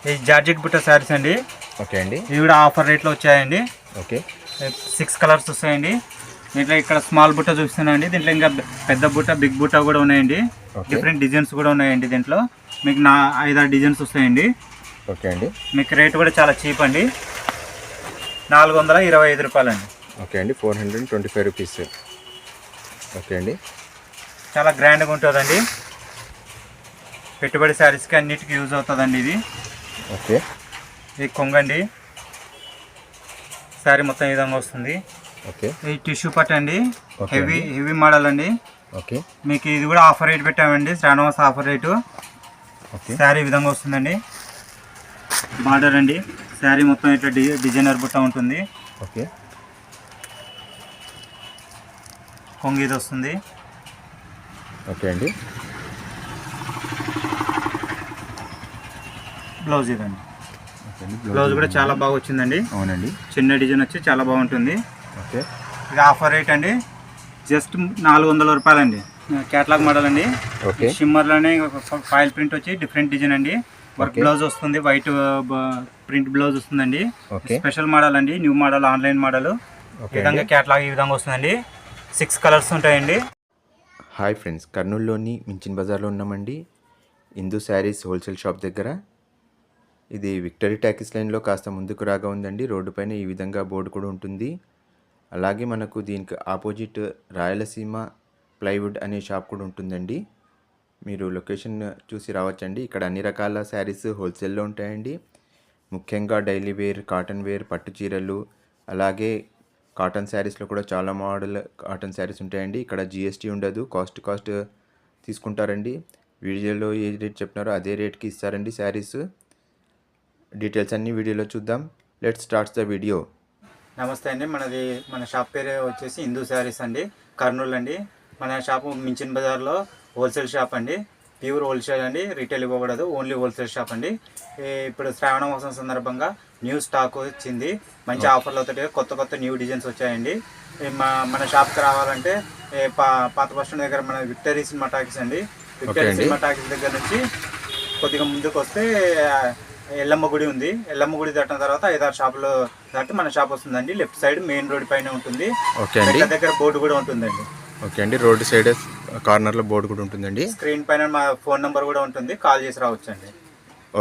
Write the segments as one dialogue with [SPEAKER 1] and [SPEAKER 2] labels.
[SPEAKER 1] ఈ జార్జెట్ బుట్ట శారీస్ అండి.
[SPEAKER 2] ఓకే అండి.
[SPEAKER 1] ఇవి కూడా ఆఫర్ రేట్లో వచ్చాయండి.
[SPEAKER 2] ఓకే.
[SPEAKER 1] 6 కలర్స్ వస్తాయండి. దీంట్లో ఇక్కడ స్మాల్ బుట్ట చూపిస్తున్నాయండి. దీంట్లో ఇంకా పెద్ద బుట్ట, బిగ్ బుట్ట కూడా ఉన్నాయండి. డిఫరెంట్ డిజైన్స్ కూడా ఉన్నాయండి. దీంట్లో మీకు 5-6 డిజైన్స్ వస్తాయండి.
[SPEAKER 2] ఓకే అండి.
[SPEAKER 1] మీకు రేట్ కూడా చాలా చీప్ అండి, 425 రూపాయలండి.
[SPEAKER 2] ఓకే అండి, 425 రూపీస్. ఓకే అండి.
[SPEAKER 1] చాలా గ్రాండ్గా ఉంటుందండి. పెట్టుబడి శారీస్కి అన్నిటికీ యూజ్ అవుతుందండి ఇది.
[SPEAKER 2] ఓకే.
[SPEAKER 1] ఇది కొంగండి, శారీ మొత్తం ఈ విధంగా వస్తుంది.
[SPEAKER 2] ఓకే.
[SPEAKER 1] ఇది టిష్యూ పట్టు అండి, హెవీ మోడల్ అండి.
[SPEAKER 2] ఓకే.
[SPEAKER 1] మీకు ఇది కూడా ఆఫర్ రేట్ పెట్టామండి, శ్రావణమాస ఆఫర్ రేటు. శారీ ఈ విధంగా వస్తుందండి. బార్డర్ అండి, శారీ మొత్తం ఇట్లా డిజైనర్ బుట్ట ఉంటుంది.
[SPEAKER 2] ఓకే.
[SPEAKER 1] కొంగు ఇది వస్తుంది.
[SPEAKER 2] ఓకే అండి.
[SPEAKER 1] బ్లౌజ్ ఇదండి. బ్లౌజ్ కూడా చాలా బాగా వచ్చిందండి.
[SPEAKER 2] అవునండి.
[SPEAKER 1] చిన్న డిజైన్ వచ్చి చాలా బాగుంటుంది.
[SPEAKER 2] ఓకే.
[SPEAKER 1] ఇది ఆఫర్ రేట్ అండి, జస్ట్ 400 రూపాయలండి. క్యాట్లాగ్ మోడల్ అండి.
[SPEAKER 2] ఓకే.
[SPEAKER 1] షిమ్మర్లోనే ఫాయిల్ ప్రింట్ వచ్చి డిఫరెంట్ డిజైన్ అండి. వర్క్ బ్లౌజ్ వస్తుంది, వైట్ ప్రింట్ బ్లౌజ్ వస్తుందండి. స్పెషల్ మోడల్ అండి, న్యూ మోడల్, ఆన్లైన్ మోడల్. ఈ విధంగా క్యాట్లాగ్ ఈ విధంగా వస్తుందండి. 6 కలర్స్ ఉంటాయండి.
[SPEAKER 2] హాయ్ ఫ్రెండ్స్, కర్నూలులోని మించిన్ బజార్లో ఉన్నామండి, హిందూ శారీస్ హోల్సేల్ షాప్ దగ్గర. ఇది విక్టరీ టాకీస్ లైన్లో కాస్త ముందుకు రాగా ఉందండి. రోడ్డు పైన ఈ విధంగా బోర్డు కూడా ఉంటుంది. అలాగే మనకు దీనికి ఆపోజిట్ రాయలసీమ ప్లైవుడ్ అనే షాప్ కూడా ఉంటుందండి. మీరు లొకేషన్ చూసి రావచ్చండి. ఇక్కడ అన్ని రకాల శారీస్ హోల్సేల్లో ఉంటాయండి. ముఖ్యంగా డైలీ వేర్, కాటన్ వేర్, పట్టు చీరలు, అలాగే కాటన్ శారీస్లో కూడా చాలా మోడల్ కాటన్ శారీస్ ఉంటాయండి. ఇక్కడ జిఎస్టీ ఉండదు, కాస్ట్ తీసుకుంటారండి. వీడియోలో ఏ రేట్ చెప్పినారో అదే రేట్కి ఇస్తారండి శారీస్. డీటెయిల్స్ అన్ని వీడియోలో చూద్దాం. Let's start the video.
[SPEAKER 1] నమస్తే అండి. మన షాప్ పేరు వచ్చేసి హిందూ శారీస్ అండి, కర్నూలు అండి. మన షాపు మించిన్ బజార్లో హోల్సేల్ షాప్ అండి. ప్యూర్ హోల్సేల్ అండి, రీటైల్ ఇవ్వకూడదు, ఓన్లీ హోల్సేల్ షాప్ అండి. ఇప్పుడు శ్రావణ మాసం సందర్భంగా న్యూ స్టాక్ వచ్చింది, మంచి ఆఫర్లతో కొత్త న్యూ డిజైన్స్ వచ్చాయండి. మన షాప్కి రావాలంటే పాత బస్ స్టాండ్ దగ్గర మన విక్టరీ సినిమా టాకీస్ అండి. విక్టరీ సినిమా టాకీస్ దగ్గర నుంచి కొద్దిగా ముందుకు వస్తే ఎల్లమ్మ గుడి ఉంది. ఎల్లమ్మ గుడి దాటిన తర్వాత 5-6 షాపులు దాటి మన షాప్ వస్తుందండి. లెఫ్ట్ సైడ్ మెయిన్ రోడ్ పైన ఉంటుంది. దగ్గర బోర్డు కూడా ఉంటుందండి.
[SPEAKER 2] ఓకే అండి. రోడ్ సైడ్ కార్నర్లో బోర్డు కూడా ఉంటుందండి.
[SPEAKER 1] స్క్రీన్ పైన మా ఫోన్ నెంబర్ కూడా ఉంటుంది, కాల్ చేసి రావచ్చండి.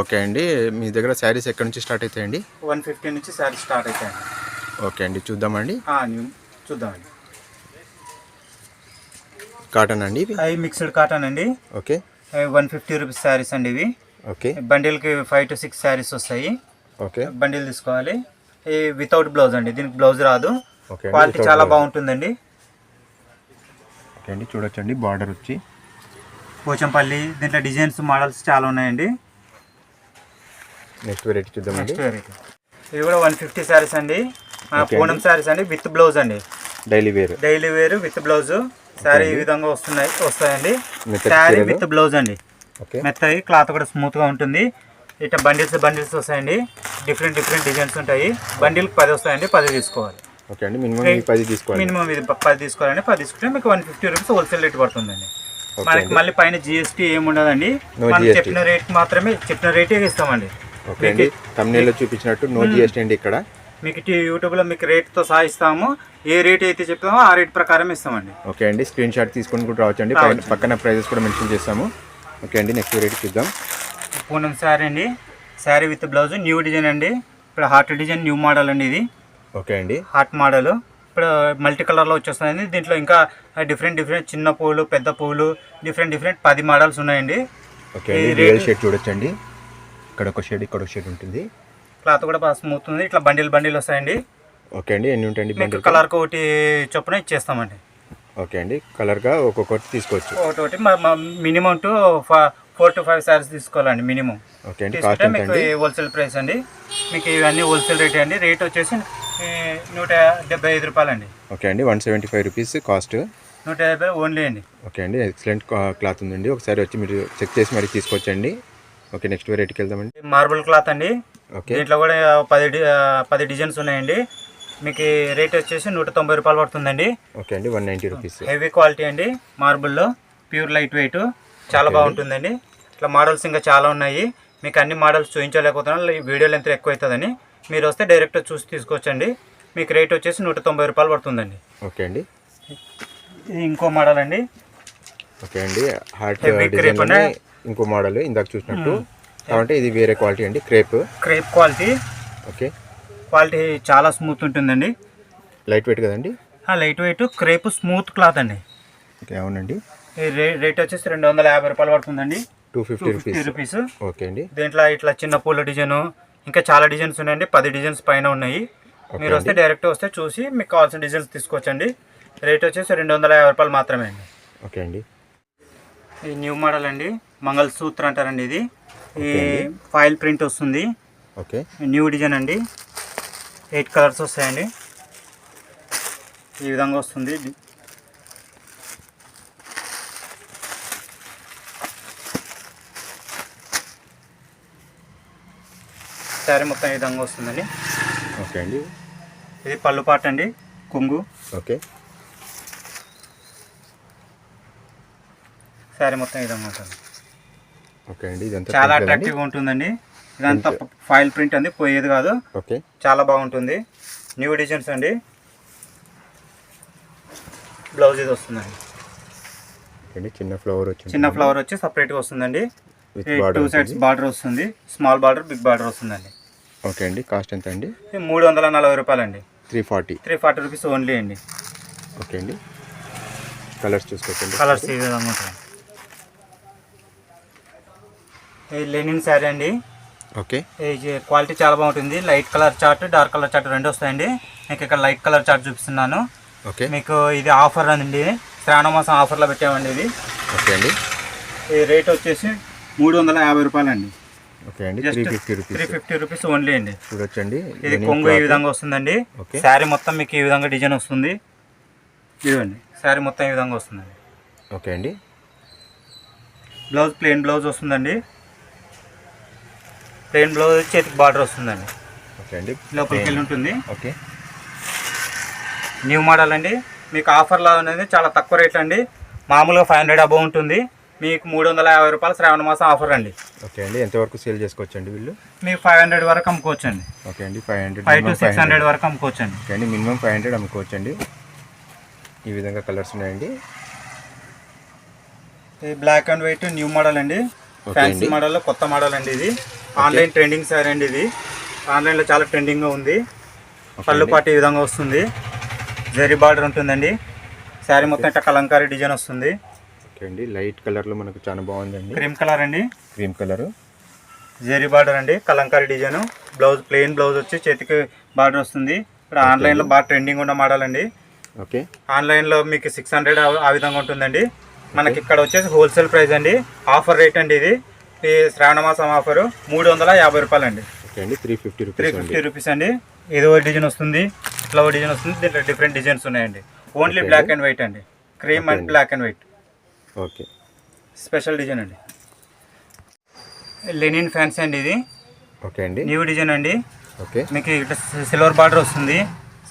[SPEAKER 2] ఓకే అండి. మీ దగ్గర శారీస్ ఎక్కడి నుంచి స్టార్ట్ అవుతాయండి?
[SPEAKER 1] 150 నుంచి శారీస్ స్టార్ట్ అవుతాయండి.
[SPEAKER 2] ఓకే అండి, చూద్దామండి.
[SPEAKER 1] చూద్దామండి.
[SPEAKER 2] కాటన్ అండి ఇవి?
[SPEAKER 1] అవి మిక్స్డ్ కాటన్ అండి.
[SPEAKER 2] ఓకే.
[SPEAKER 1] 150 రూపీస్ శారీస్ అండి ఇవి.
[SPEAKER 2] ఓకే.
[SPEAKER 1] బండిల్కి 5 to 6 శారీస్ వస్తాయి.
[SPEAKER 2] ఓకే.
[SPEAKER 1] బండిల్ తీసుకోవాలి. వితౌట్ బ్లౌజ్ అండి, దీనికి బ్లౌజ్ రాదు.
[SPEAKER 2] ఓకే.
[SPEAKER 1] క్వాలిటీ చాలా బాగుంటుందండి.
[SPEAKER 2] ఓకే అండి, చూడొచ్చండి బార్డర్ వచ్చి
[SPEAKER 1] పోచంపల్లి. దీంట్లో డిజైన్స్, మోడల్స్ చాలా ఉన్నాయండి.
[SPEAKER 2] నెక్స్ట్ వెరైటీ చూద్దామండి.
[SPEAKER 1] ఇది కూడా 150 శారీస్ అండి. పూనం శారీస్ అండి, విత్ బ్లౌజ్ అండి.
[SPEAKER 2] Daily wear
[SPEAKER 1] with blouse. Sari ఈ విధంగా వస్తాయండి. శారీ విత్ బ్లౌజ్ అండి. మెత్తది, క్లాత్ కూడా స్మూత్ గా ఉంటుంది. ఇట్లా బండిల్స్ వస్తాయండి. డిఫరెంట్ డిజైన్స్ ఉంటాయి. బండిల్కి 10 వస్తాయండి, 10 తీసుకోవాలి.
[SPEAKER 2] ఓకే అండి. మినిమం 10 తీసుకోవాలి.
[SPEAKER 1] మినిమం ఇది 10 తీసుకోవాలండి. 10 తీసుకుంటే మీకు 150 రూపీస్ హోల్సేల్ రేట్ పడుతుందండి. మనకి మళ్ళీ పైన జిఎస్టీ ఏమి ఉండదండి. మనం చెప్పిన రేటే ఇస్తామండి.
[SPEAKER 2] ఓకే అండి. thumbnail లో చూపించినట్టు నో జిఎస్టీ అండి. ఇక్కడ
[SPEAKER 1] మీకు యూట్యూబ్లో మీకు రేట్తో సహా ఇస్తాము. ఏ రేట్ అయితే చెప్తామో ఆ రేట్ ప్రకారం ఇస్తామండి.
[SPEAKER 2] ఓకే అండి. స్క్రీన్ షాట్ తీసుకొని కూడా రావచ్చండి. పక్కన ప్రైజెస్ కూడా మెన్షన్ చేస్తాము. ఓకే అండి. నెక్స్ట్ రేట్ చూద్దాం.
[SPEAKER 1] పూనం శారీ అండి, sari with blouse, new design అండి. ఇప్పుడు హార్ట్ డిజైన్, న్యూ మోడల్ అండి ఇది.
[SPEAKER 2] ఓకే అండి.
[SPEAKER 1] హార్ట్ మోడల్ ఇప్పుడు మల్టీ కలర్లో వచ్చేస్తుంది. దీంట్లో ఇంకా డిఫరెంట్ చిన్న పూలు, పెద్ద పూలు, డిఫరెంట్ 10 మోడల్స్ ఉన్నాయండి.
[SPEAKER 2] ఓకే అండి. రియల్ షేడ్ చూడొచ్చండి. ఇక్కడ ఒక షేడ్, ఇక్కడ ఒక షేడ్ ఉంటుంది.
[SPEAKER 1] క్లాత్ కూడా బాగా స్మూత్ ఉంది. ఇట్లా బండిల్ వస్తాయండి.
[SPEAKER 2] ఓకే అండి. ఎన్ని ఉంటాయండి?
[SPEAKER 1] మీకు కలర్కి ఒకటి చొప్పున ఇచ్చేస్తామండి.
[SPEAKER 2] ఓకే అండి. కలర్గా ఒక్కొక్కటి తీసుకోవచ్చు.
[SPEAKER 1] ఒకటి మినిమం 4 to 5 శారీస్ తీసుకోవాలండి మినిమం.
[SPEAKER 2] ఓకే అండి.
[SPEAKER 1] తీసుకుంటే మీకు హోల్సేల్ ప్రైస్ అండి. మీకు ఇవన్నీ హోల్సేల్ రేట్ అండి. రేట్ వచ్చేసి 175 రూపాయలండి.
[SPEAKER 2] ఓకే అండి. 175 రూపీస్ కాస్ట్.
[SPEAKER 1] 150 ఓన్లీ అండి.
[SPEAKER 2] ఓకే అండి. ఎక్సలెంట్ క్లాత్ ఉందండి. ఒకసారి వచ్చి మీరు చెక్ చేసి మరి తీసుకోవచ్చండి. ఓకే. నెక్స్ట్ వెరైటీకి వెళ్దామండి.
[SPEAKER 1] మార్బుల్ క్లాత్ అండి.
[SPEAKER 2] ఓకే.
[SPEAKER 1] దీంట్లో కూడా 10 డిజైన్స్ ఉన్నాయండి. మీకు రేట్ వచ్చేసి 190 రూపాయలు పడుతుందండి.
[SPEAKER 2] ఓకే అండి. 190 రూపీస్.
[SPEAKER 1] హెవీ క్వాలిటీ అండి. మార్బుల్లో ప్యూర్ లైట్ వెయిట్, చాలా బాగుంటుందండి. ఇట్లా మోడల్స్ ఇంకా చాలా ఉన్నాయి. మీకు అన్ని మోడల్స్ చూపించలేకపోతున్నాను, ఈ వీడియో లెంత్ ఎక్కువ అవుతుందని. మీరు వస్తే డైరెక్ట్ చూసి తీసుకోవచ్చండి. మీకు రేట్ వచ్చేసి 190 రూపాయలు పడుతుందండి.
[SPEAKER 2] ఓకే అండి.
[SPEAKER 1] ఇది ఇంకో మోడల్ అండి.
[SPEAKER 2] ఓకే అండి. హార్ట్
[SPEAKER 1] Heavy crepe
[SPEAKER 2] డిజైన్ ఇంకో మోడల్ ఇందాక చూసినట్టు కాబట్టి ఇది వేరే క్వాలిటీ అండి. Crepe
[SPEAKER 1] quality.
[SPEAKER 2] ఓకే.
[SPEAKER 1] క్వాలిటీ చాలా స్మూత్ ఉంటుందండి.
[SPEAKER 2] లైట్ వెయిట్ కదండి.
[SPEAKER 1] Light weight crepe smooth cloth అండి.
[SPEAKER 2] ఓకే అవునండి.
[SPEAKER 1] రేట్ వచ్చేసి 250 రూపాయలు పడుతుందండి.
[SPEAKER 2] 250
[SPEAKER 1] రూపీస్.
[SPEAKER 2] ఓకే అండి.
[SPEAKER 1] దీంట్లో ఇట్లా చిన్న పూల డిజైన్ ఇంకా చాలా డిజైన్స్ ఉన్నాయండి. 10 డిజైన్స్ పైన ఉన్నాయి. మీరు వస్తే డైరెక్ట్ వస్తే చూసి మీకు కావాల్సిన డిజైన్స్ తీసుకోవచ్చండి. రేట్ వచ్చేసి 250 రూపాయలు మాత్రమే అండి.
[SPEAKER 2] ఓకే అండి.
[SPEAKER 1] ఇది న్యూ మోడల్ అండి. మంగళసూత్ర అంటారండి. ఇది ఈ ఫాయిల్ ప్రింట్ వస్తుంది.
[SPEAKER 2] ఓకే.
[SPEAKER 1] న్యూ డిజైన్ అండి. 8 కలర్స్ వస్తాయండి. ఈ విధంగా వస్తుంది. శారీ మొత్తం ఈ విధంగా వస్తుందండి.
[SPEAKER 2] ఓకే అండి.
[SPEAKER 1] ఇది పళ్ళు పాట అండి. కొంగు.
[SPEAKER 2] ఓకే.
[SPEAKER 1] శారీ మొత్తం ఈ విధంగా ఉంటుంది.
[SPEAKER 2] ఓకే అండి. ఇదంతా
[SPEAKER 1] చాలా అట్రాక్టివ్గా ఉంటుందండి. ఇదంతా ఫాయిల్ ప్రింట్ అండి, పోయేది కాదు.
[SPEAKER 2] ఓకే.
[SPEAKER 1] చాలా బాగుంటుంది. న్యూ డిజైన్స్ అండి. బ్లౌజ్ ఇది వస్తుందండి.
[SPEAKER 2] చిన్న ఫ్లవర్ వచ్చి
[SPEAKER 1] సపరేట్గా వస్తుందండి. 2 సైడ్స్ బార్డర్ వస్తుంది. స్మాల్ బార్డర్, బిగ్ బార్డర్ వస్తుందండి.
[SPEAKER 2] ఓకే అండి. కాస్ట్ ఎంత అండి?
[SPEAKER 1] 340 రూపాయలు అండి.
[SPEAKER 2] 340
[SPEAKER 1] రూపీస్ ఓన్లీ అండి.
[SPEAKER 2] ఓకే అండి. కలర్స్ చూసుకోండి.
[SPEAKER 1] కలర్స్ ఈ విధంగా ఉంటాయి. ఇది లెనిన్ శారీ అండి.
[SPEAKER 2] ఓకే.
[SPEAKER 1] ఇది క్వాలిటీ చాలా బాగుంటుంది. Light colour chart, dark colour chart రెండు వస్తాయండి. మీకు ఇక్కడ లైట్ కలర్ చార్ట్ చూపిస్తున్నాను.
[SPEAKER 2] ఓకే.
[SPEAKER 1] మీకు ఇది ఆఫర్ అండి. శ్రావణ మాసం ఆఫర్లో పెట్టామండి ఇది.
[SPEAKER 2] ఓకే అండి.
[SPEAKER 1] ఈ రేట్ వచ్చేసి 350 రూపాయలు అండి.
[SPEAKER 2] ఓకే అండి. 350
[SPEAKER 1] రూపీస్ ఓన్లీ అండి.
[SPEAKER 2] చూడొచ్చండి.
[SPEAKER 1] ఇది కొంగు ఈ విధంగా వస్తుందండి. శారీ మొత్తం మీకు ఈ విధంగా డిజైన్ వస్తుంది. ఇదిగోండి శారీ మొత్తం ఈ విధంగా వస్తుందండి.
[SPEAKER 2] ఓకే అండి.
[SPEAKER 1] బ్లౌజ్ ప్లెయిన్ బ్లౌజ్ వస్తుందండి. ప్లెయిన్ బ్లౌజ్ చేతికి బార్డర్ వస్తుందండి.
[SPEAKER 2] ఓకే అండి.
[SPEAKER 1] లోపలికి వెళ్ళి ఉంటుంది.
[SPEAKER 2] ఓకే.
[SPEAKER 1] న్యూ మోడల్ అండి. మీకు ఆఫర్లో అనేది చాలా తక్కువ రేట్లు అండి. మామూలుగా 500 అబౌవ్ ఉంటుంది. మీకు 350 రూపాయలు శ్రావణ మాసం ఆఫర్ అండి.
[SPEAKER 2] ఓకే అండి. ఎంతవరకు సేల్ చేసుకోవచ్చండి వీళ్ళు?
[SPEAKER 1] మీకు 500 వరకు అమ్ముకోవచ్చండి.
[SPEAKER 2] ఓకే అండి. 500
[SPEAKER 1] to 600 వరకు అమ్ముకోవచ్చండి.
[SPEAKER 2] ఓకే అండి. మినిమం 500 అమ్ముకోవచ్చండి. ఈ విధంగా కలర్స్ ఉన్నాయండి.
[SPEAKER 1] ఇది black and white new model అండి. ఫ్యాన్సీ మోడల్లో కొత్త మోడల్ అండి. ఇది ఆన్లైన్ ట్రెండింగ్ సారీ అండి. ఇది ఆన్లైన్లో చాలా ట్రెండింగ్గా ఉంది. పళ్ళు పాటు ఈ విధంగా వస్తుంది. జరీ బార్డర్ ఉంటుందండి. శారీ మొత్తం ఇట్లా కలంకారీ డిజైన్ వస్తుంది.
[SPEAKER 2] ఓకే అండి. లైట్ కలర్లో మనకు చాలా బాగుందండి.
[SPEAKER 1] క్రీమ్ కలర్ అండి.
[SPEAKER 2] Cream colour.
[SPEAKER 1] జరీ బార్డర్ అండి. Kalamkari design. Blouse plain blouse వచ్చి చేతికి బార్డర్ వస్తుంది. ఇప్పుడు ఆన్లైన్లో బాగా ట్రెండింగ్ ఉన్న మోడల్ అండి.
[SPEAKER 2] ఓకే.
[SPEAKER 1] ఆన్లైన్లో మీకు 600 ఆ విధంగా ఉంటుందండి. మనకి ఇక్కడ వచ్చేసి హోల్సేల్ ప్రైస్ అండి. ఆఫర్ రేట్ అండి. ఇది ఈ శ్రావణ మాసం ఆఫర్ 350 రూపాయలు అండి.
[SPEAKER 2] ఓకే అండి. 350
[SPEAKER 1] రూపీస్ అండి. ఏదో డిజైన్ వస్తుంది, ఇట్లా డిజైన్ వస్తుంది. దీంట్లో డిఫరెంట్ డిజైన్స్ ఉన్నాయండి. ఓన్లీ బ్లాక్ అండ్ వైట్ అండి. Cream and black and white.
[SPEAKER 2] Okay.
[SPEAKER 1] Special design అండి. లెనిన్ ఫ్యాన్సీ అండి. ఇది
[SPEAKER 2] ఓకే అండి.
[SPEAKER 1] న్యూ డిజైన్ అండి.
[SPEAKER 2] ఓకే.
[SPEAKER 1] మీకు ఇక్కడ సిల్వర్ బార్డర్ వస్తుంది.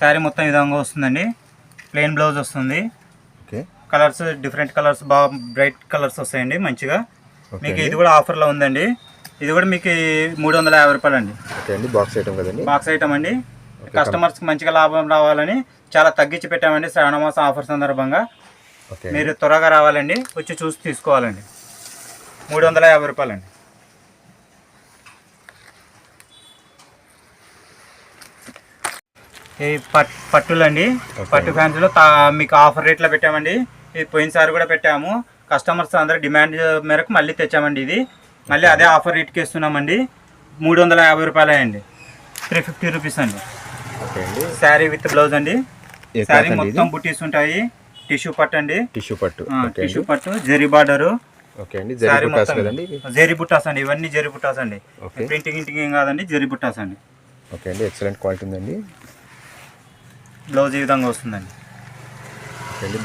[SPEAKER 1] శారీ మొత్తం ఈ విధంగా వస్తుందండి. ప్లెయిన్ బ్లౌజ్ వస్తుంది.
[SPEAKER 2] ఓకే.
[SPEAKER 1] కలర్స్ డిఫరెంట్ కలర్స్, బాగా బ్రైట్ కలర్స్ వస్తాయండి మంచిగా. మీకు ఇది కూడా ఆఫర్లో ఉందండి. ఇది కూడా మీకు 350 రూపాయలు అండి.
[SPEAKER 2] ఓకే అండి. బాక్స్ ఐటమ్ కదండి.
[SPEAKER 1] బాక్స్ ఐటమ్ అండి. కస్టమర్స్కి మంచిగా లాభం రావాలని చాలా తగ్గించి పెట్టామండి శ్రావణ మాసం ఆఫర్ సందర్భంగా.
[SPEAKER 2] ఓకే.
[SPEAKER 1] మీరు త్వరగా రావాలండి, వచ్చి చూసి తీసుకోవాలండి. 350 రూపాయలు అండి. ఈ పట్టులండి. పట్టు ఫ్యాన్సీలో మీకు ఆఫర్ రేట్లో పెట్టామండి. ఇది పోయినసారి కూడా పెట్టాము. కస్టమర్స్ అందరూ డిమాండ్ మేరకు మళ్ళీ తెచ్చామండి. ఇది మళ్ళీ అదే ఆఫర్ రేట్కి ఇస్తున్నామండి. 350 రూపాయలే అండి. 350 రూపీస్ అండి.
[SPEAKER 2] ఓకే అండి.
[SPEAKER 1] శారీ విత్ బ్లౌజ్ అండి. శారీ మొత్తం బుటీస్ ఉంటాయి. టిష్యూ పట్టు అండి.
[SPEAKER 2] టిష్యూ పట్టు.
[SPEAKER 1] జరీ బార్డరు.
[SPEAKER 2] ఓకే అండి.
[SPEAKER 1] శారీ మొత్తం జరీ బుట్టాస్ అండి. ఇవన్నీ జరీ బుట్టాస్ అండి. ప్రింటింగ్ ఏం కాదండి, జరీ బుట్టాస్ అండి.
[SPEAKER 2] ఓకే అండి. ఎక్సలెంట్ క్వాలిటీ ఉందండి.
[SPEAKER 1] బ్లౌజ్ ఈ విధంగా వస్తుందండి.
[SPEAKER 2] ఓకే అండి.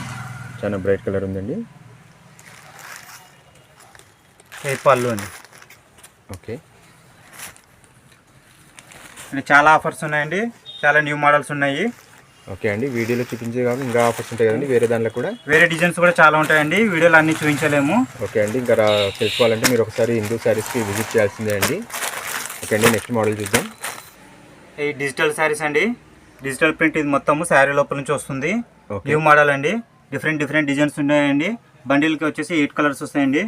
[SPEAKER 2] చాలా బ్రైట్ కలర్ ఉందండి.
[SPEAKER 1] పళ్ళు అండి.
[SPEAKER 2] ఓకే.
[SPEAKER 1] చాలా ఆఫర్స్ ఉన్నాయండి. చాలా న్యూ మోడల్స్ ఉన్నాయి.
[SPEAKER 2] ఓకే అండి, వీడియోలో చూపించే కాదు ఇంకా ఆఫర్స్ ఉంటాయి కదండి వేరే దాంట్లో కూడా?
[SPEAKER 1] వేరే డిజైన్స్ కూడా చాలా ఉంటాయండి, వీడియోలో అన్నీ చూపించలేము.
[SPEAKER 2] ఓకే అండి, ఇంకా తెలుసుకోవాలంటే మీరు ఒకసారి హిందూ శారీస్కి విజిట్ చేయాల్సిందే అండి. ఓకే అండి, నెక్స్ట్ మోడల్ చూద్దాం.
[SPEAKER 1] ఈ డిజిటల్ శారీస్ అండి, డిజిటల్ ప్రింట్ ఇది మొత్తము శారీ లోపల నుంచి వస్తుంది.
[SPEAKER 2] ఓకే.
[SPEAKER 1] న్యూ మోడల్ అండి, డిఫరెంట్ డిజైన్స్ ఉన్నాయండి. బండిల్కి వచ్చేసి 8 కలర్స్ వస్తాయండి.